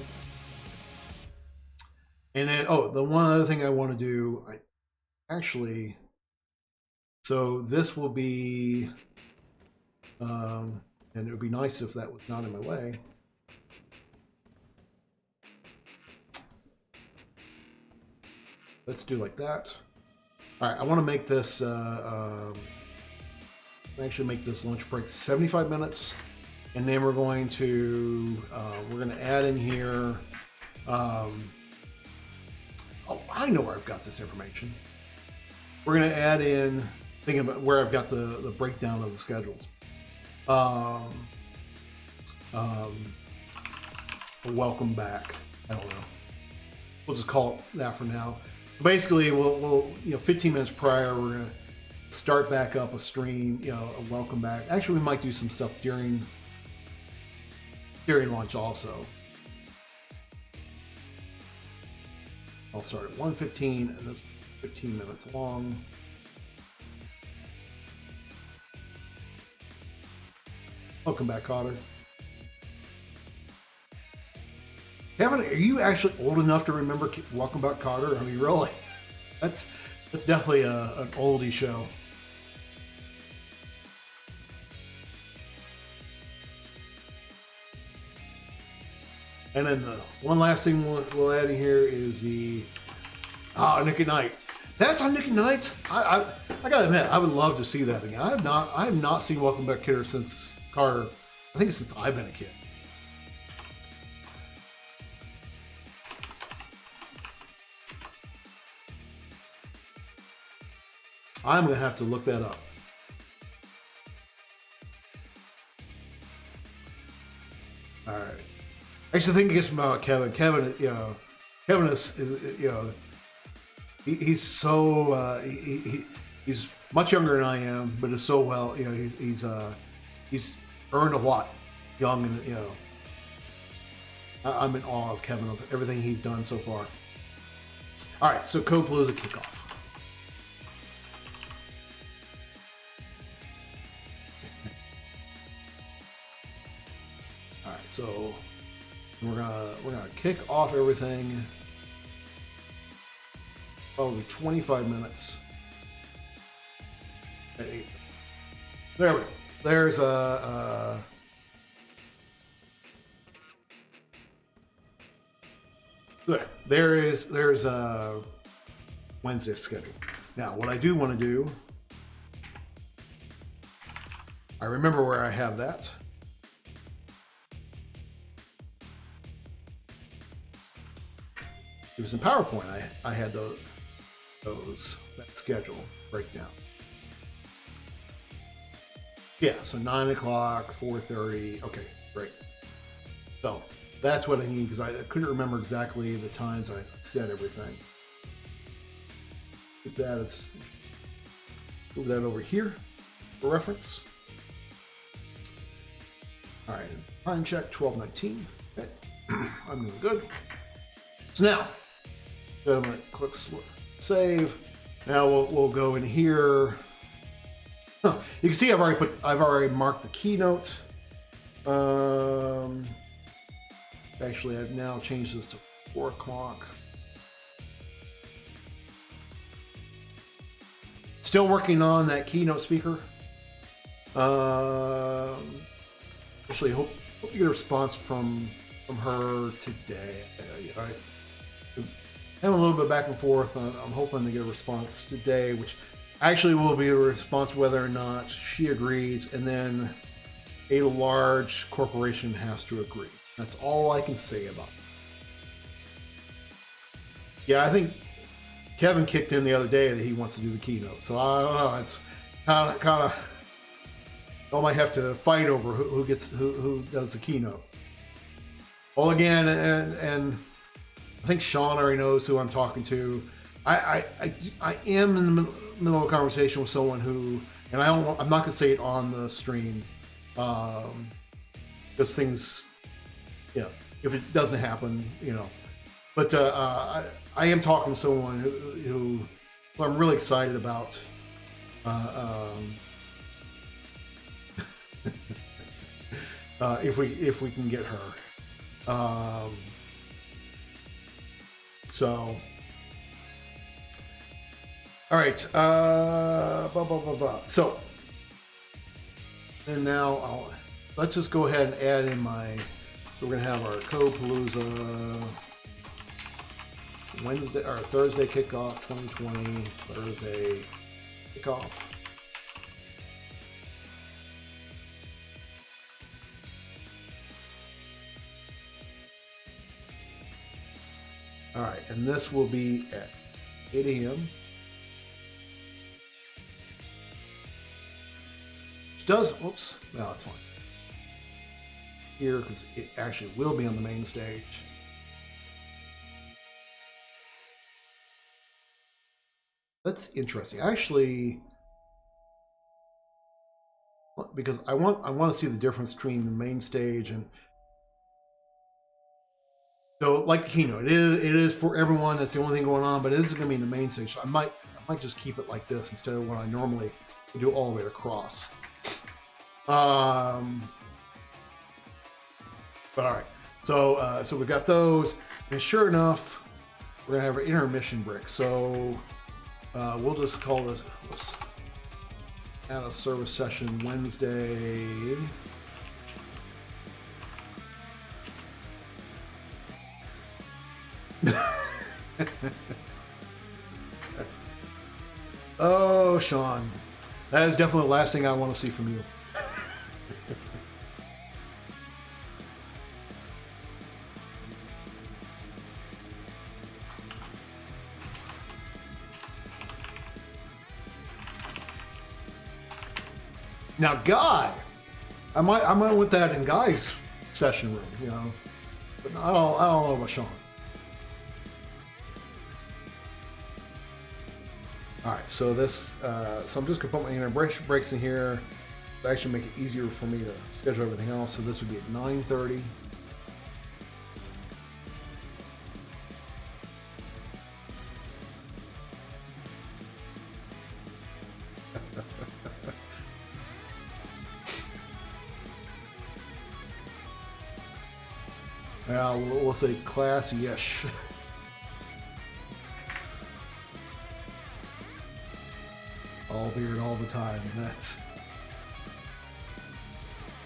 S2: And then, the one other thing I want to do, so this will be, and it would be nice if that was not in my way. Let's do like that. All right, I want to make this, actually make this lunch break 75 minutes. And then we're going to add in here, I know where I've got this information. We're going to add in, thinking about where I've got the breakdown of the schedules. Welcome back. I don't know. We'll just call it that for now. Basically, we'll 15 minutes prior, we're going to start back up a stream, a welcome back. Actually, we might do some stuff during lunch also. I'll start at 1:15 and this 15 minutes long. Welcome back, Cotter. Kevin, are you actually old enough to remember Welcome Back, Cotter? I mean, really? That's definitely an oldie show. And then the one last thing we'll add in here is the Nick at Night. That's on Nick at Night. I gotta admit, I would love to see that again. I have not seen Welcome Back Kidder since Carter. I think since I've been a kid. I'm gonna have to look that up. All right. Actually, the thing gets about Kevin. Kevin is he's so he's much younger than I am, but is so well. He's earned a lot, young, and I'm in awe of Kevin, of everything he's done so far. All right, so Code PaLOusa kickoff. All right, so we're gonna kick off everything. Probably 25 minutes at 8. There we go. There's there's a Wednesday schedule. Now, what I do want to do, I remember where I have that. It was in PowerPoint. I had that schedule breakdown. Yeah, so 9 o'clock, 4:30. Okay, great. So that's what I need because I couldn't remember exactly the times I said everything. Move that over here for reference. All right, time check 12:19. Okay, I'm doing good. So now, I'm gonna click save. Now we'll go in here. You can see I've already marked the keynote. Actually, I've now changed this to 4 o'clock. Still working on that keynote speaker. Actually, hope you get a response from her today. Having a little bit back and forth. I'm hoping to get a response today, which actually will be a response whether or not she agrees, and then a large corporation has to agree. That's all I can say about it. Yeah, I think Kevin kicked in the other day that he wants to do the keynote. So I don't know. It's kind of I might have to fight over who does the keynote. Well, again, and I think Sean already knows who I'm talking to. I am in the middle of a conversation with someone who, and I'm not going to say it on the stream, because things, if it doesn't happen, But I am talking to someone who I'm really excited about. If we can get her. So, all right. So, and now let's just go ahead and add in we're gonna have our Code PaLOusa Wednesday or Thursday kickoff 2020. Thursday kickoff. All right, and this will be at 8 a.m. Oops, no, it's fine. Here, because it actually will be on the main stage. That's interesting. Actually, because I want to see the difference between the main stage and. So, like the keynote, it is for everyone. That's the only thing going on, but it isn't going to be in the main stage. So I might just keep it like this instead of what I normally do all the way across. But all right. So we've got those, and sure enough, we're gonna have an intermission break. So we'll just call this. Oops, add a service session Wednesday. Oh, Sean, that is definitely the last thing I want to see from you. Now, Guy, I might want that in Guy's session room, but I don't know about Sean. All right, so this, so I'm just gonna put my intermission breaks in here to actually make it easier for me to schedule everything else. So this would be at 9:30. Now we'll say classy-ish. All beard all the time. That's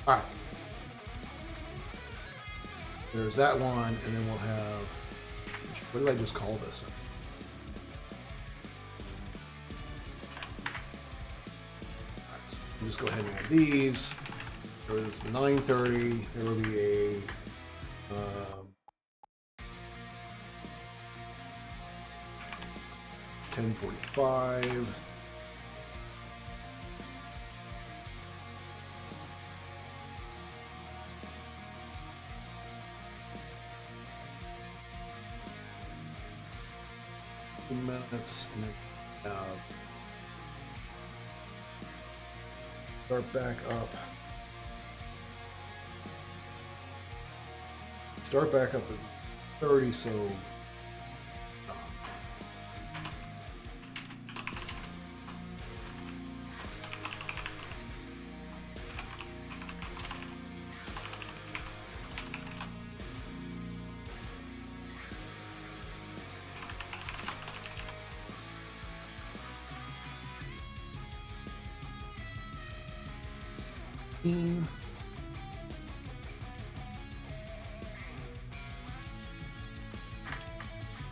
S2: all right. There's that one, and then we'll have. What did I just call this? All right, so we'll just go ahead and add these. There is the 9:30. There will be a. 10:45. Minutes, and then start back up. Start back up at 30, so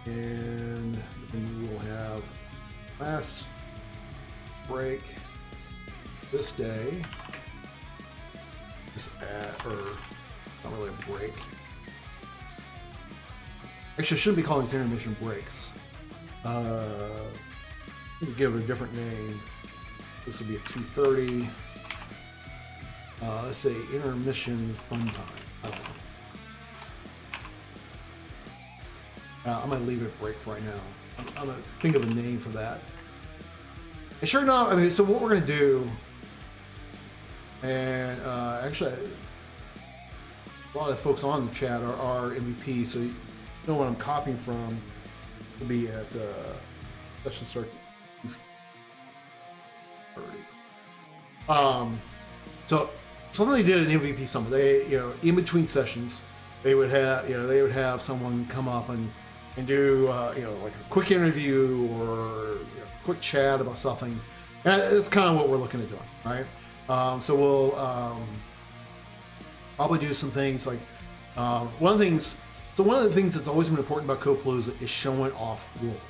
S2: and then we'll have class break this day. Just or not really a break. Actually, I shouldn't be calling these intermission breaks. Give it a different name. This will be at 2:30. Let's say intermission fun time. I don't know. I'm gonna leave it break for right now. I'm gonna think of a name for that. And sure enough, I mean, so what we're gonna do, and actually, a lot of folks on the chat are MVP, so you know what I'm copying from. Will be at session starts at 2:30. So something they did at the MVP Summit, they, you know, in between sessions, they would have someone come up and do you know, like a quick interview or, you know, quick chat about something. And that's kind of what we're looking at doing, right? So we'll probably do some things like one of the things that's always been important about Code PaLOusa is showing off Louisville.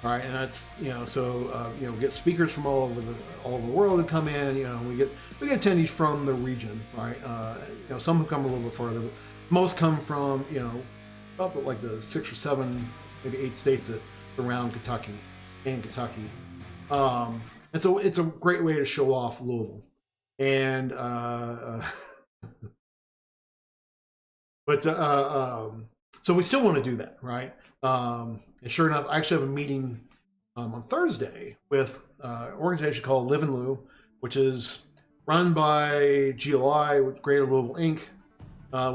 S2: Right, and that's, you know, so you know, we get speakers from all over the world to come in. You know, we get attendees from the region, right? You know, some have come a little bit further, but most come from, you know, about like the 6 or 7, maybe 8 states that surround Kentucky. And so it's a great way to show off Louisville. And but so we still want to do that, right? And sure enough, I actually have a meeting on Thursday with an organization called Live in Lou, which is run by GLI, with Greater Louisville Inc.,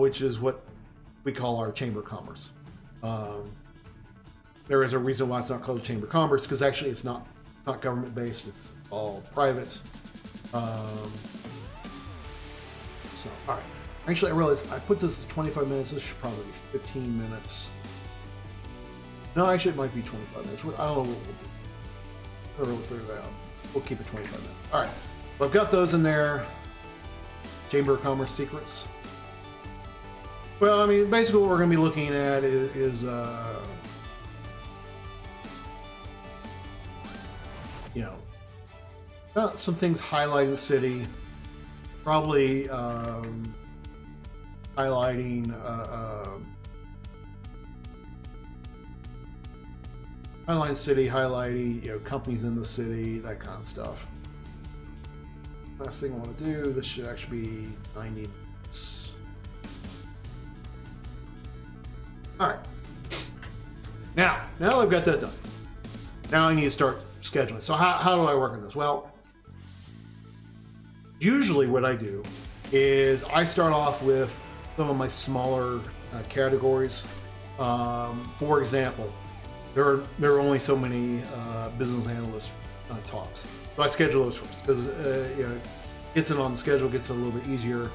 S2: which is what we call our Chamber of Commerce. There is a reason why it's not called Chamber of Commerce, because actually it's not government based; it's all private. So, all right. Actually, I realized I put this as 25 minutes. This should probably be 15 minutes. No, actually, it might be 25 minutes. I don't know what we'll do. I don't really figure that out. We'll keep it 25 minutes. All right. So I've got those in there. Chamber of Commerce secrets. Well, I mean, basically what we're going to be looking at is you know, some things highlighting the city. Probably highlighting city, highlighting, you know, companies in the city, that kind of stuff. Last thing I want to do, this should actually be 90 minutes. All right. Now I've got that done. Now I need to start scheduling. So how do I work on this? Well, usually what I do is I start off with some of my smaller categories. For example, there are only so many business analyst talks, so I schedule those first because you know, gets it on the schedule, gets it a little bit easier.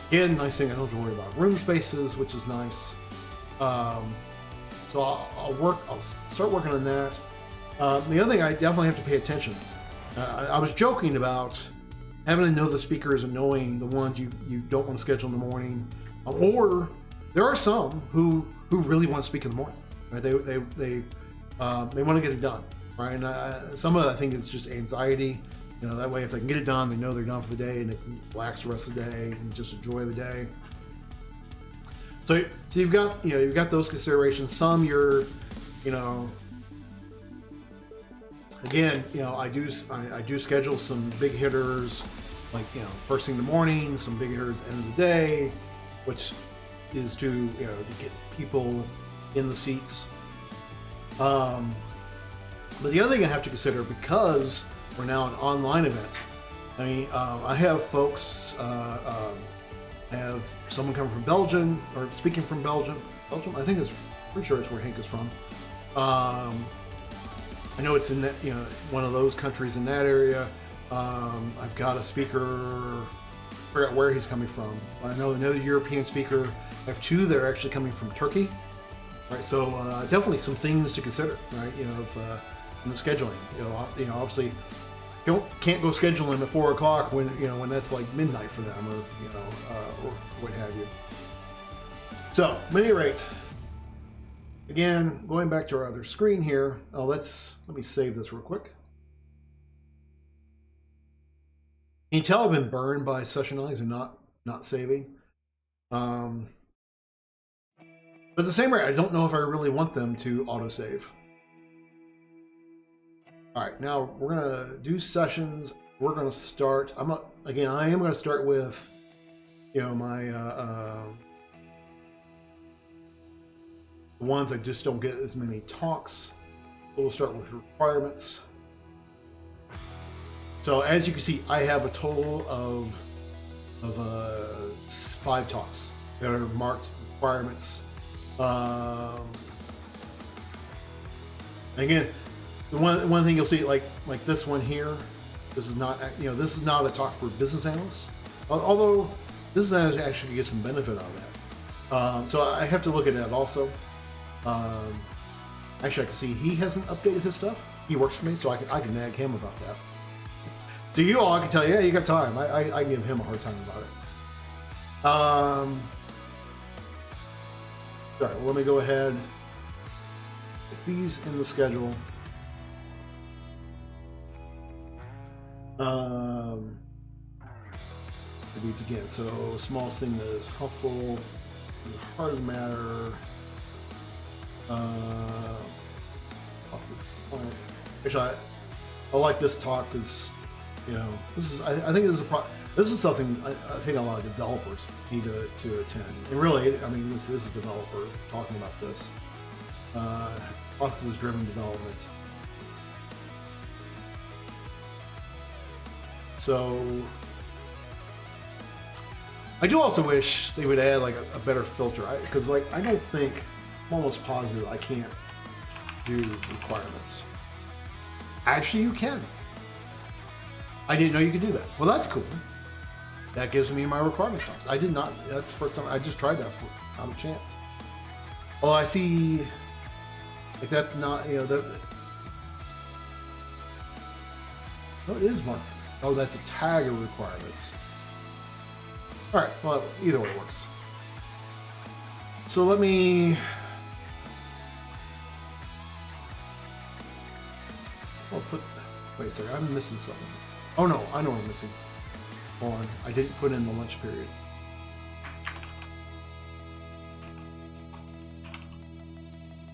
S2: Again, nice thing, I don't have to worry about room spaces, which is nice. So I'll start working on that. The other thing, I definitely have to pay attention. I was joking about having to know the speakers and knowing the ones you don't want to schedule in the morning, or there are some who really want to speak in the morning. Right? They want to get it done, right? And some of it, I think, is just anxiety. You know, that way if they can get it done, they know they're done for the day and they can relax the rest of the day and just enjoy the day. So you've got those considerations. Some you know, again, you know, I do schedule some big hitters, like, you know, first thing in the morning, some big hitters at the end of the day, which is to, you know, to get people in the seats. But the other thing I have to consider, because we're now an online event, I mean, I have folks, have someone coming from Belgium or speaking from Belgium. I think it's pretty sure it's where Hank is from. I know it's in that, you know, one of those countries in that area. I've got a speaker, I forgot where he's coming from. I know another European speaker. I have 2 that are actually coming from Turkey. Right, so definitely some things to consider, right? You know, in the scheduling. You know, obviously, can't go schedule them at 4 o'clock when that's like midnight for them, or you know, or what have you. So, at any rate, again, going back to our other screen here. Let me save this real quick. Can you tell I've been burned by session-eyes and not saving? But at the same rate, I don't know if I really want them to autosave. All right, now we're gonna do sessions. We're gonna start. I am gonna start with you know, my the ones I just don't get as many talks. We'll start with requirements. So as you can see, I have a total of 5 talks that are marked requirements. Again, the one thing you'll see, like this one here, this is not, you know, this is not a talk for business analysts. Although business analysts actually get some benefit out of that. So I have to look at that also. Actually, I can see he hasn't updated his stuff. He works for me, so I can nag him about that. So you all, I can tell you, yeah, you got time. I give him a hard time about it. Sorry, let me go ahead. Put these in the schedule. These again. So smallest thing that is helpful, the heart of the matter. Actually, I like this talk because, you know, this is, I think this is something I think a lot of developers need to attend. And really, I mean, this is a developer talking about this. Hypothesis-driven development. So I do also wish they would add like a better filter, because like I don't think, I'm almost positive I can't do requirements. Actually, you can. I didn't know you could do that. Well, that's cool. That gives me my requirements talks. I did not. That's the first time I just tried that for not a chance. Oh, I see. Like that's not, you know, that. No, it is marked. Oh, that's a tag of requirements. All right. Well, either way works. So let me. I'll put. Wait a second. I'm missing something. Oh no, I know what I'm missing. Hold on. I didn't put in the lunch period.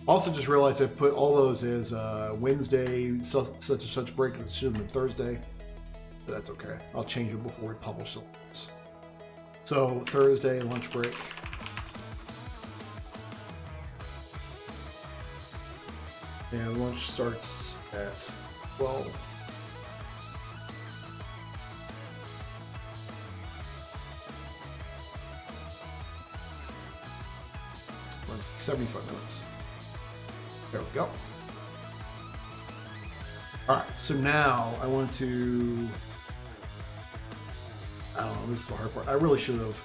S2: Also, just realized I put all those as Wednesday, such and such break. It should have been Thursday, but that's okay. I'll change it before we publish it. So Thursday lunch break. And lunch starts at 12. Like 75 minutes. There we go. All right, so now I want to, I don't know, this is the hard part. I really should have,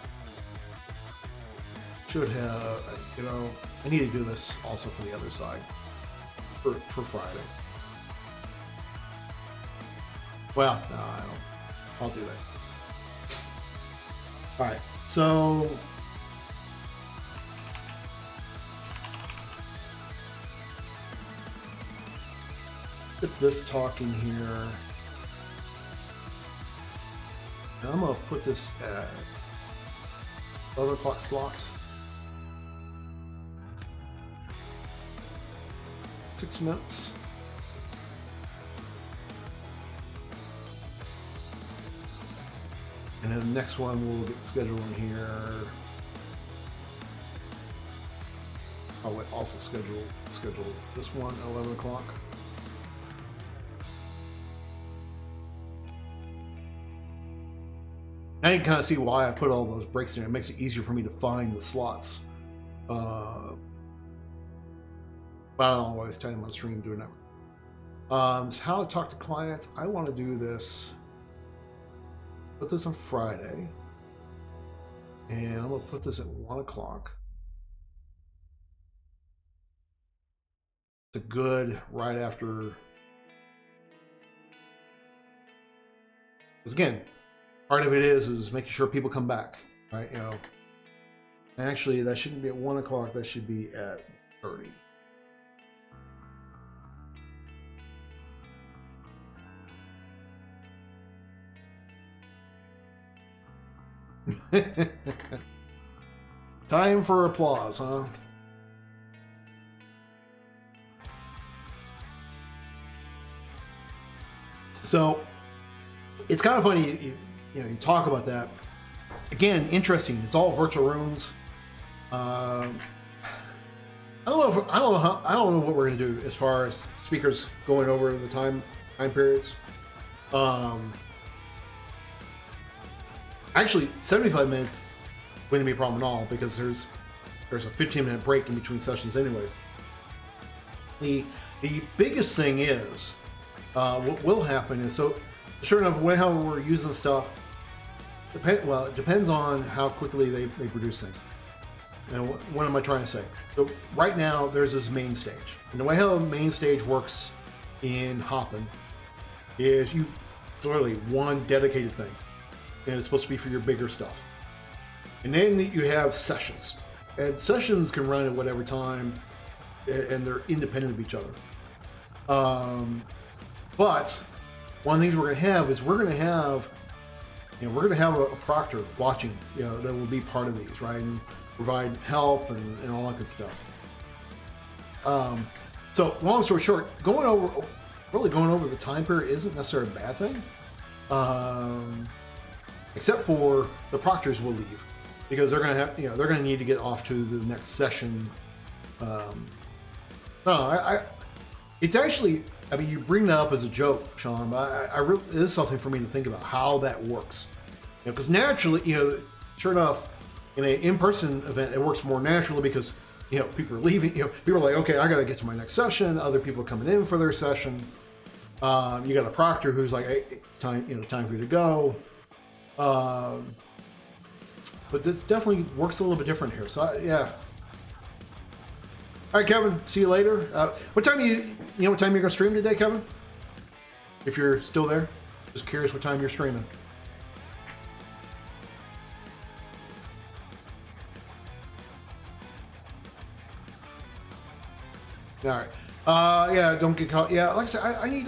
S2: you know, I need to do this also for the other side, for Friday. Well, no, I don't. I'll do that. All right, so put this talk in here. Now I'm gonna put this at 11 o'clock slot. 6 minutes. And then the next one we'll get scheduled in here. I'll also schedule this one at 11 o'clock. Now you can kind of see why I put all those breaks in. It makes it easier for me to find the slots. But I don't always tell them on stream doing that. This is how to talk to clients. I want to do this. Put this on Friday. And I'm going to put this at 1 o'clock. It's a good right after. Because again, part of it is making sure people come back, right? You know, actually, that shouldn't be at 1 o'clock. That should be at 30. Time for applause, huh? So it's kind of funny. You know, you talk about that, again, interesting. It's all virtual rooms. I don't know what we're gonna do as far as speakers going over the time periods. Actually, 75 minutes wouldn't be a problem at all because there's a 15-minute break in between sessions anyway. The biggest thing is what will happen is, so sure enough, how we're using stuff. It depends on how quickly they produce things. And what am I trying to say? So right now there's this main stage, and the way how the main stage works in Hopin is it's literally one dedicated thing, and it's supposed to be for your bigger stuff. And then you have sessions, and sessions can run at whatever time, and they're independent of each other. But one of the things we're going to have is we're going to have a proctor watching, that will be part of these, right, and provide help and all that good stuff. So long story short, going over the time period isn't necessarily a bad thing, except for the proctors will leave because they're going to need to get off to the next session. It's actually, I mean, you bring that up as a joke, Sean, but it is something for me to think about how that works. Because naturally, sure enough, in an in-person event, it works more naturally because, people are leaving. People are like, okay, I got to get to my next session. Other people are coming in for their session. You got a proctor who's like, hey, it's time, time for you to go. But this definitely works a little bit different here. So yeah. All right, Kevin. See you later. What time what time you're gonna stream today, Kevin? If you're still there, just curious what time you're streaming. All right. Yeah, don't get caught. Yeah, like I said, I need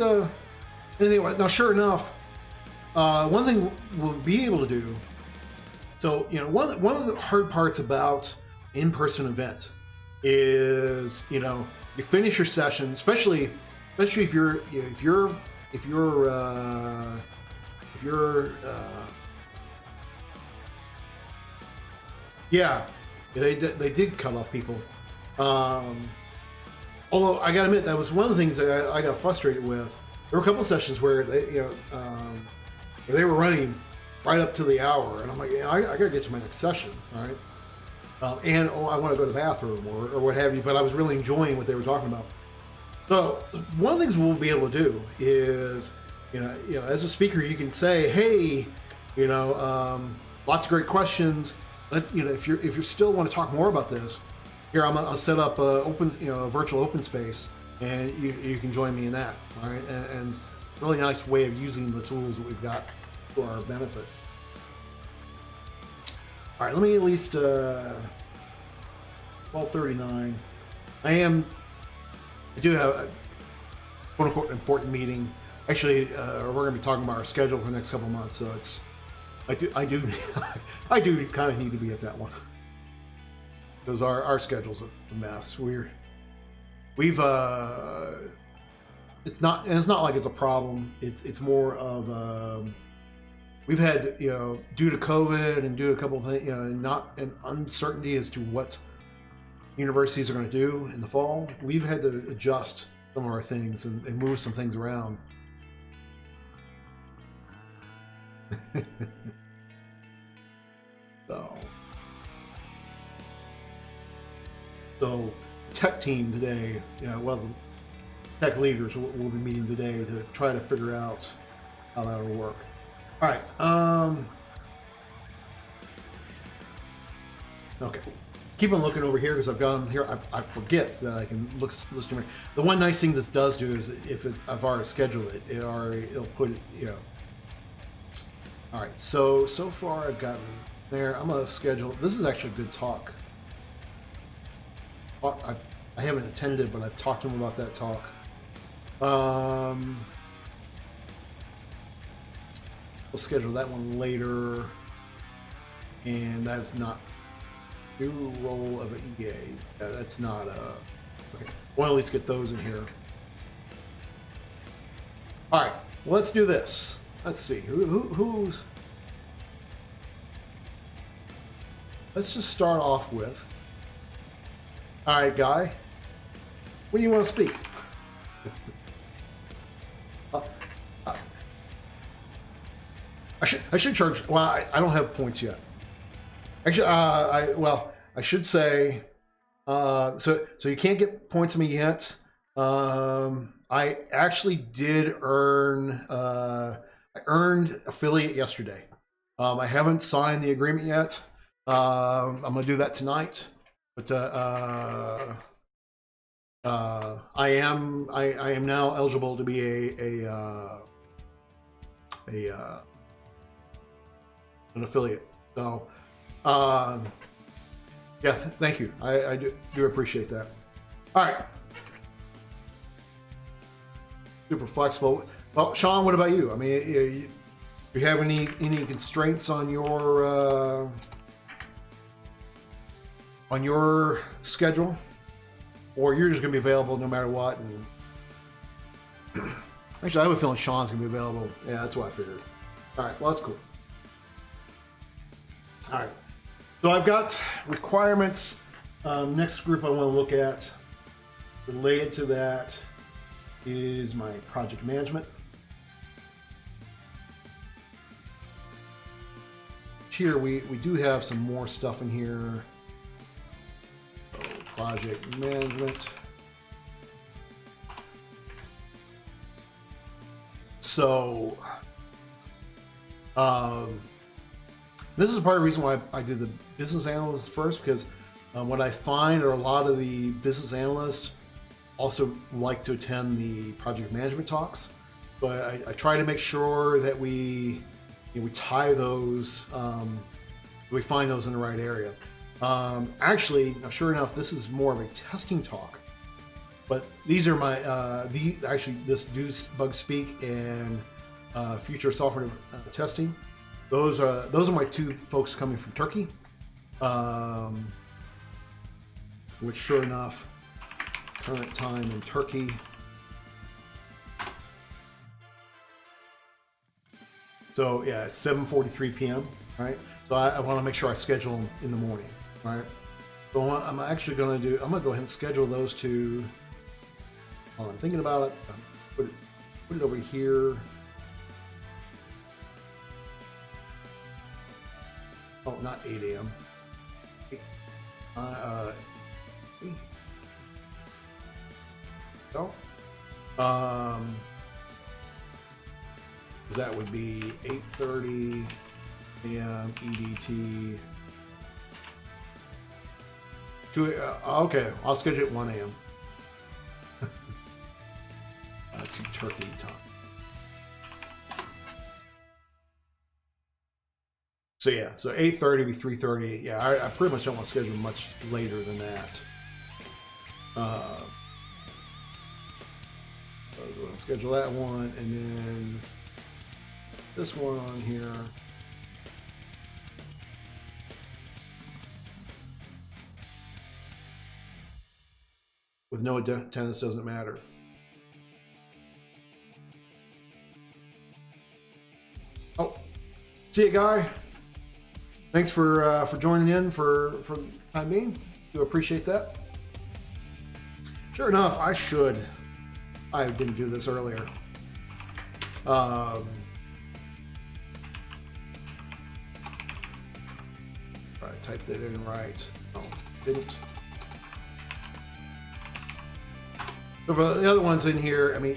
S2: anything. Now, sure enough, one thing we'll be able to do. So, one of the hard parts about in-person event is, you finish your session, especially if you're yeah, they did cut off people. Although I gotta admit, that was one of the things that I got frustrated with. There were a couple of sessions where they were running right up to the hour, and I'm like, I gotta get to my next session, all right? I want to go to the bathroom or what have you, but I was really enjoying what they were talking about. So one of the things we'll be able to do is, as a speaker, you can say, hey, lots of great questions. If you still want to talk more about this, here I'll set up a virtual open space, and you can join me in that. All right, and it's a really nice way of using the tools that we've got for our benefit. All right, let me at least 12:39. I do have a quote unquote important meeting. Actually, we're going to be talking about our schedule for the next couple of months, so I do kind of need to be at that one because our schedule's a mess. We've it's not like it's a problem. It's more of we've had, due to COVID and due to a couple of things, not an uncertainty as to what universities are going to do in the fall. We've had to adjust some of our things and move some things around. So tech team today, the tech leaders will be meeting today to try to figure out how that will work. All right. Okay. Keep on looking over here because I've got them here. I forget that I can list them. The one nice thing this does do is if I've already scheduled it, it'll put it. All right. So far I've gotten there. I'm gonna schedule. This is actually a good talk. I haven't attended, but I've talked to him about that talk. We'll schedule that one later, and that's not new role of an EA. That's not okay. We'll at least get those in here. All right, well, let's do this. Let's see who's. let's just start off with. All right, Guy. When do you want to speak? I should charge. Well, I don't have points yet. Actually, I should say. So you can't get points from me yet. I actually did earn. I earned affiliate yesterday. I haven't signed the agreement yet. I'm gonna do that tonight. But I am now eligible to be an affiliate. So, yeah, thank you. I do appreciate that. All right. Super flexible. Well, Sean, what about you? I mean, you have any constraints on your schedule, or you're just gonna be available no matter what? And actually, I have a feeling Sean's gonna be available. Yeah, that's what I figured. All right, well, that's cool. All right, so I've got requirements. Next group I want to look at related to that is my project management. Here we do have some more stuff in here. So, project management. So this is part of the reason why I did the business analyst first, because what I find are a lot of the business analysts also like to attend the project management talks. So I try to make sure that we tie those, we find those in the right area. Actually, sure enough, this is more of a testing talk. But these are my this do bug speak and future software testing. Those are my two folks coming from Turkey, which sure enough, current time in Turkey. So yeah, it's 7:43 p.m. Right. So I want to make sure I schedule them in the morning. Right. So what I'm actually going to do, I'm going to go ahead and schedule those two. I'm thinking about it. Put it over here. Oh, not 8 a.m. So, that would be 8:30 a.m. EDT. Okay, I'll schedule it 1 a.m. To Turkey time. So yeah, so 8:30 be 3:30. Yeah, I pretty much don't want to schedule much later than that. So I'm going to schedule that one, and then this one on here. With no attendance doesn't matter. Oh, see you, Guy. Thanks for joining in for the time being. Do appreciate that. Sure enough, I didn't do this earlier. I typed that in right. No, didn't. So for the other ones in here, I mean,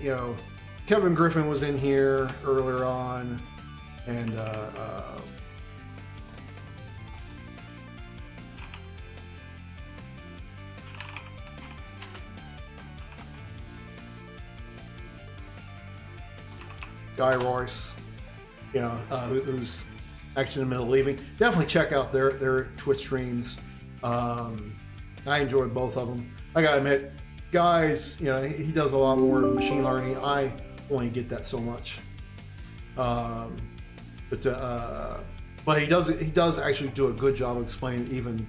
S2: Kevin Griffin was in here earlier on, and Guy Royce, who's actually in the middle of leaving. Definitely check out their Twitch streams. I enjoyed both of them. I gotta admit, Guy's, he does a lot more machine learning. I only get that so much. But he does actually do a good job of explaining, even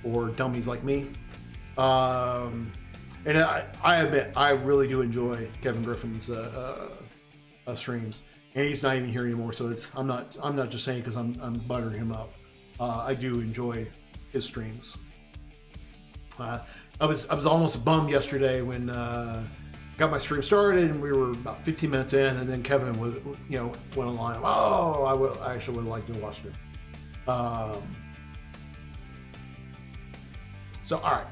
S2: for dummies like me. And I admit, I really do enjoy Kevin Griffin's streams, and he's not even here anymore. So I'm not just saying because I'm buttering him up. I do enjoy his streams. I was almost bummed yesterday when got my stream started and we were about 15 minutes in, and then Kevin was, went online. Oh, I actually would like to watch it. So all right.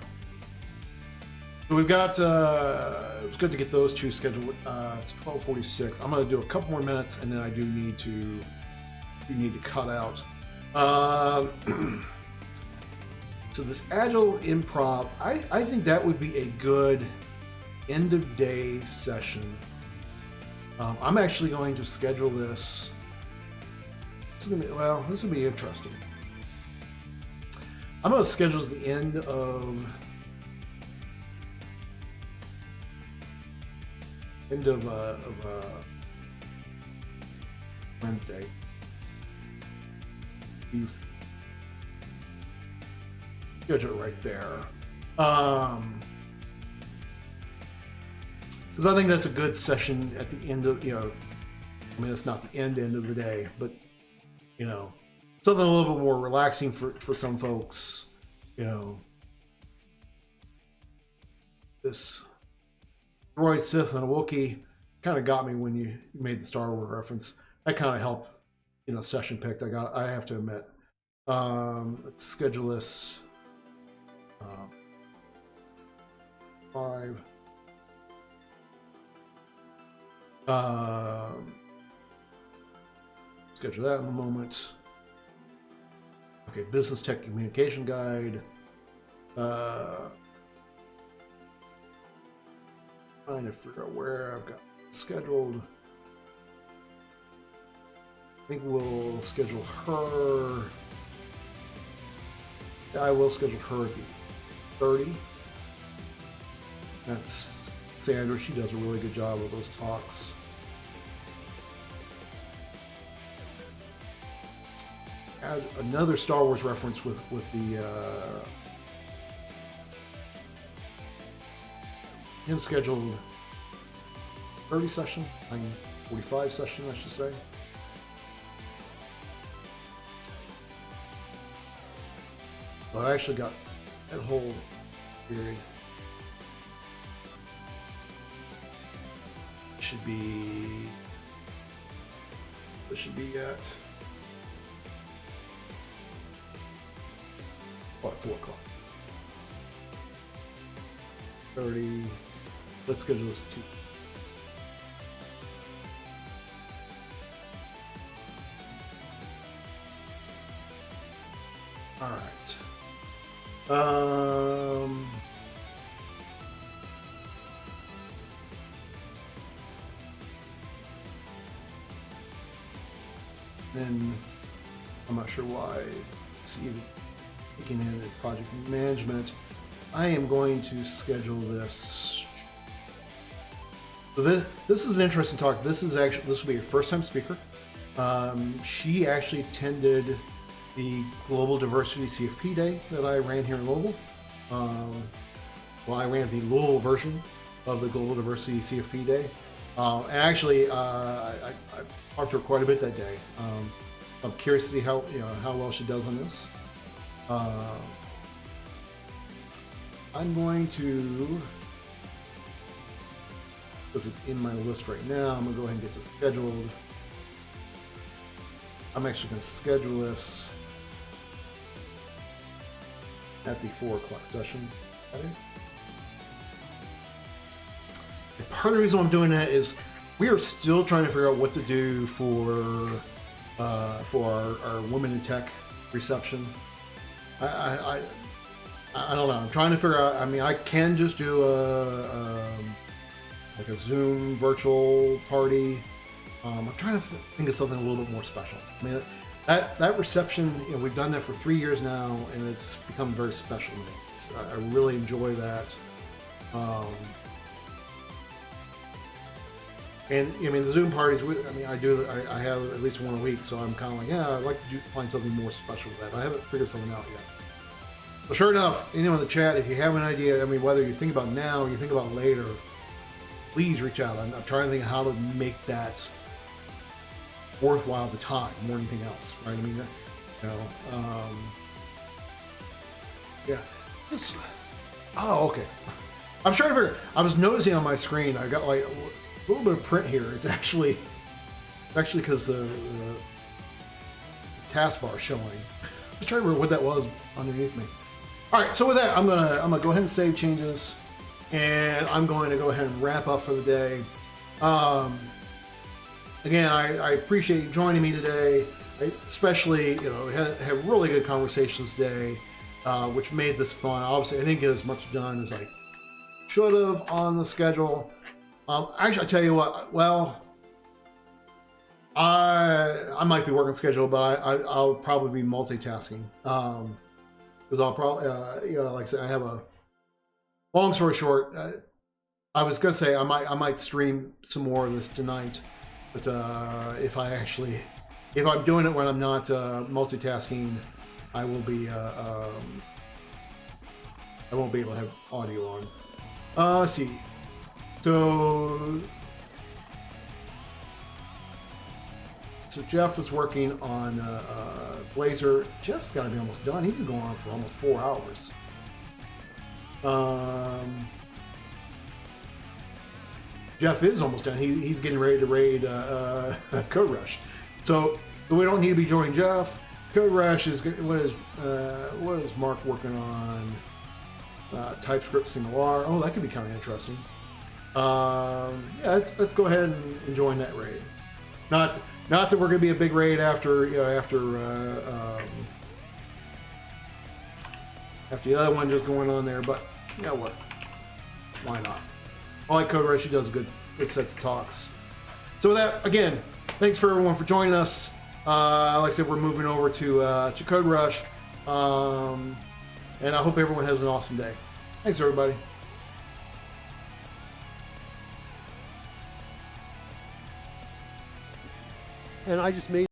S2: So we've got, it was good to get those two scheduled. It's 12:46. I'm going to do a couple more minutes, and then I do need to cut out. So this Agile Improv, I think that would be a good end of day session. I'm actually going to schedule this. This will be interesting. I'm going to schedule this the end of Wednesday. You schedule it right there. Because I think that's a good session at the end of, it's not the end of the day, but, something a little bit more relaxing for some folks, This Droid, Sith, and a Wookiee kind of got me when you made the Star Wars reference. That kind of helped, session picked. I have to admit. Let's schedule this. 5. Schedule that in a moment. Okay, business tech communication guide. Trying to figure out where I've got it scheduled. I think we'll schedule her. I will schedule her at the 30. That's Sandra. She does a really good job of those talks. Add another Star Wars reference with the him scheduled 30 session, 45 session, I should say. So I actually got that whole period. Should be at 4 o'clock. 30. Let's schedule this at 2. All right. Then I'm not sure why it's even taking in project management. I am going to schedule this. So this is an interesting talk. This will be your first time speaker. She actually attended the Global Diversity CFP Day that I ran here in Louisville. I ran the Louisville version of the Global Diversity CFP Day. And actually, I talked to her quite a bit that day. I'm curious to see how well she does on this. I'm going to, because it's in my list right now, I'm going to go ahead and get this scheduled. I'm actually going to schedule this at the 4 o'clock session. Okay. And part of the reason I'm doing that is we are still trying to figure out what to do for our Women in Tech reception. I don't know. I'm trying to figure out. I mean, I can just do a Zoom virtual party. I'm trying to think of something a little bit more special. I mean, that reception, we've done that for 3 years now, and it's become very special to me. I really enjoy that. And I mean, the Zoom parties. I have at least one a week, so I'm kind of like, I'd like to find something more special with that. I haven't figured something out yet. But sure enough, in the chat, if you have an idea, whether you think about now or you think about later, please reach out. I'm trying to think of how to make that worthwhile the time more than anything else, right? Yeah. This, oh, okay. I'm trying to figure. I was noticing on my screen, I got like a little bit of print here. It's actually because the taskbar is showing. I was trying to remember what that was underneath me. All right, so with that, I'm gonna go ahead and save changes, and I'm going to go ahead and wrap up for the day. Again, I appreciate you joining me today. I especially, had really good conversations today, which made this fun. Obviously, I didn't get as much done as I should have on the schedule. Actually, I tell you what. Well, I might be working schedule, but I'll probably be multitasking. Because I'll probably, like I said, I have a. Long story short, I was gonna say I might stream some more of this tonight, but if I'm doing it when I'm not multitasking, I will be. I won't be able to have audio on. Let's see. So Jeff was working on Blazor. Jeff's got to be almost done. He's been going on for almost 4 hours. Jeff is almost done. He's getting ready to raid Code Rush. So we don't need to be joining Jeff. Code Rush is what is Mark working on? TypeScript single R. Oh, that could be kind of interesting. Yeah, let's go ahead and join that raid. Not that we're going to be a big raid after the other one just going on there, but you know what? Why not? I like Code Rush. He does good sets of talks. So with that, again, thanks for everyone for joining us. Like I said, we're moving over to Code Rush, and I hope everyone has an awesome day. Thanks, everybody.
S3: And I just made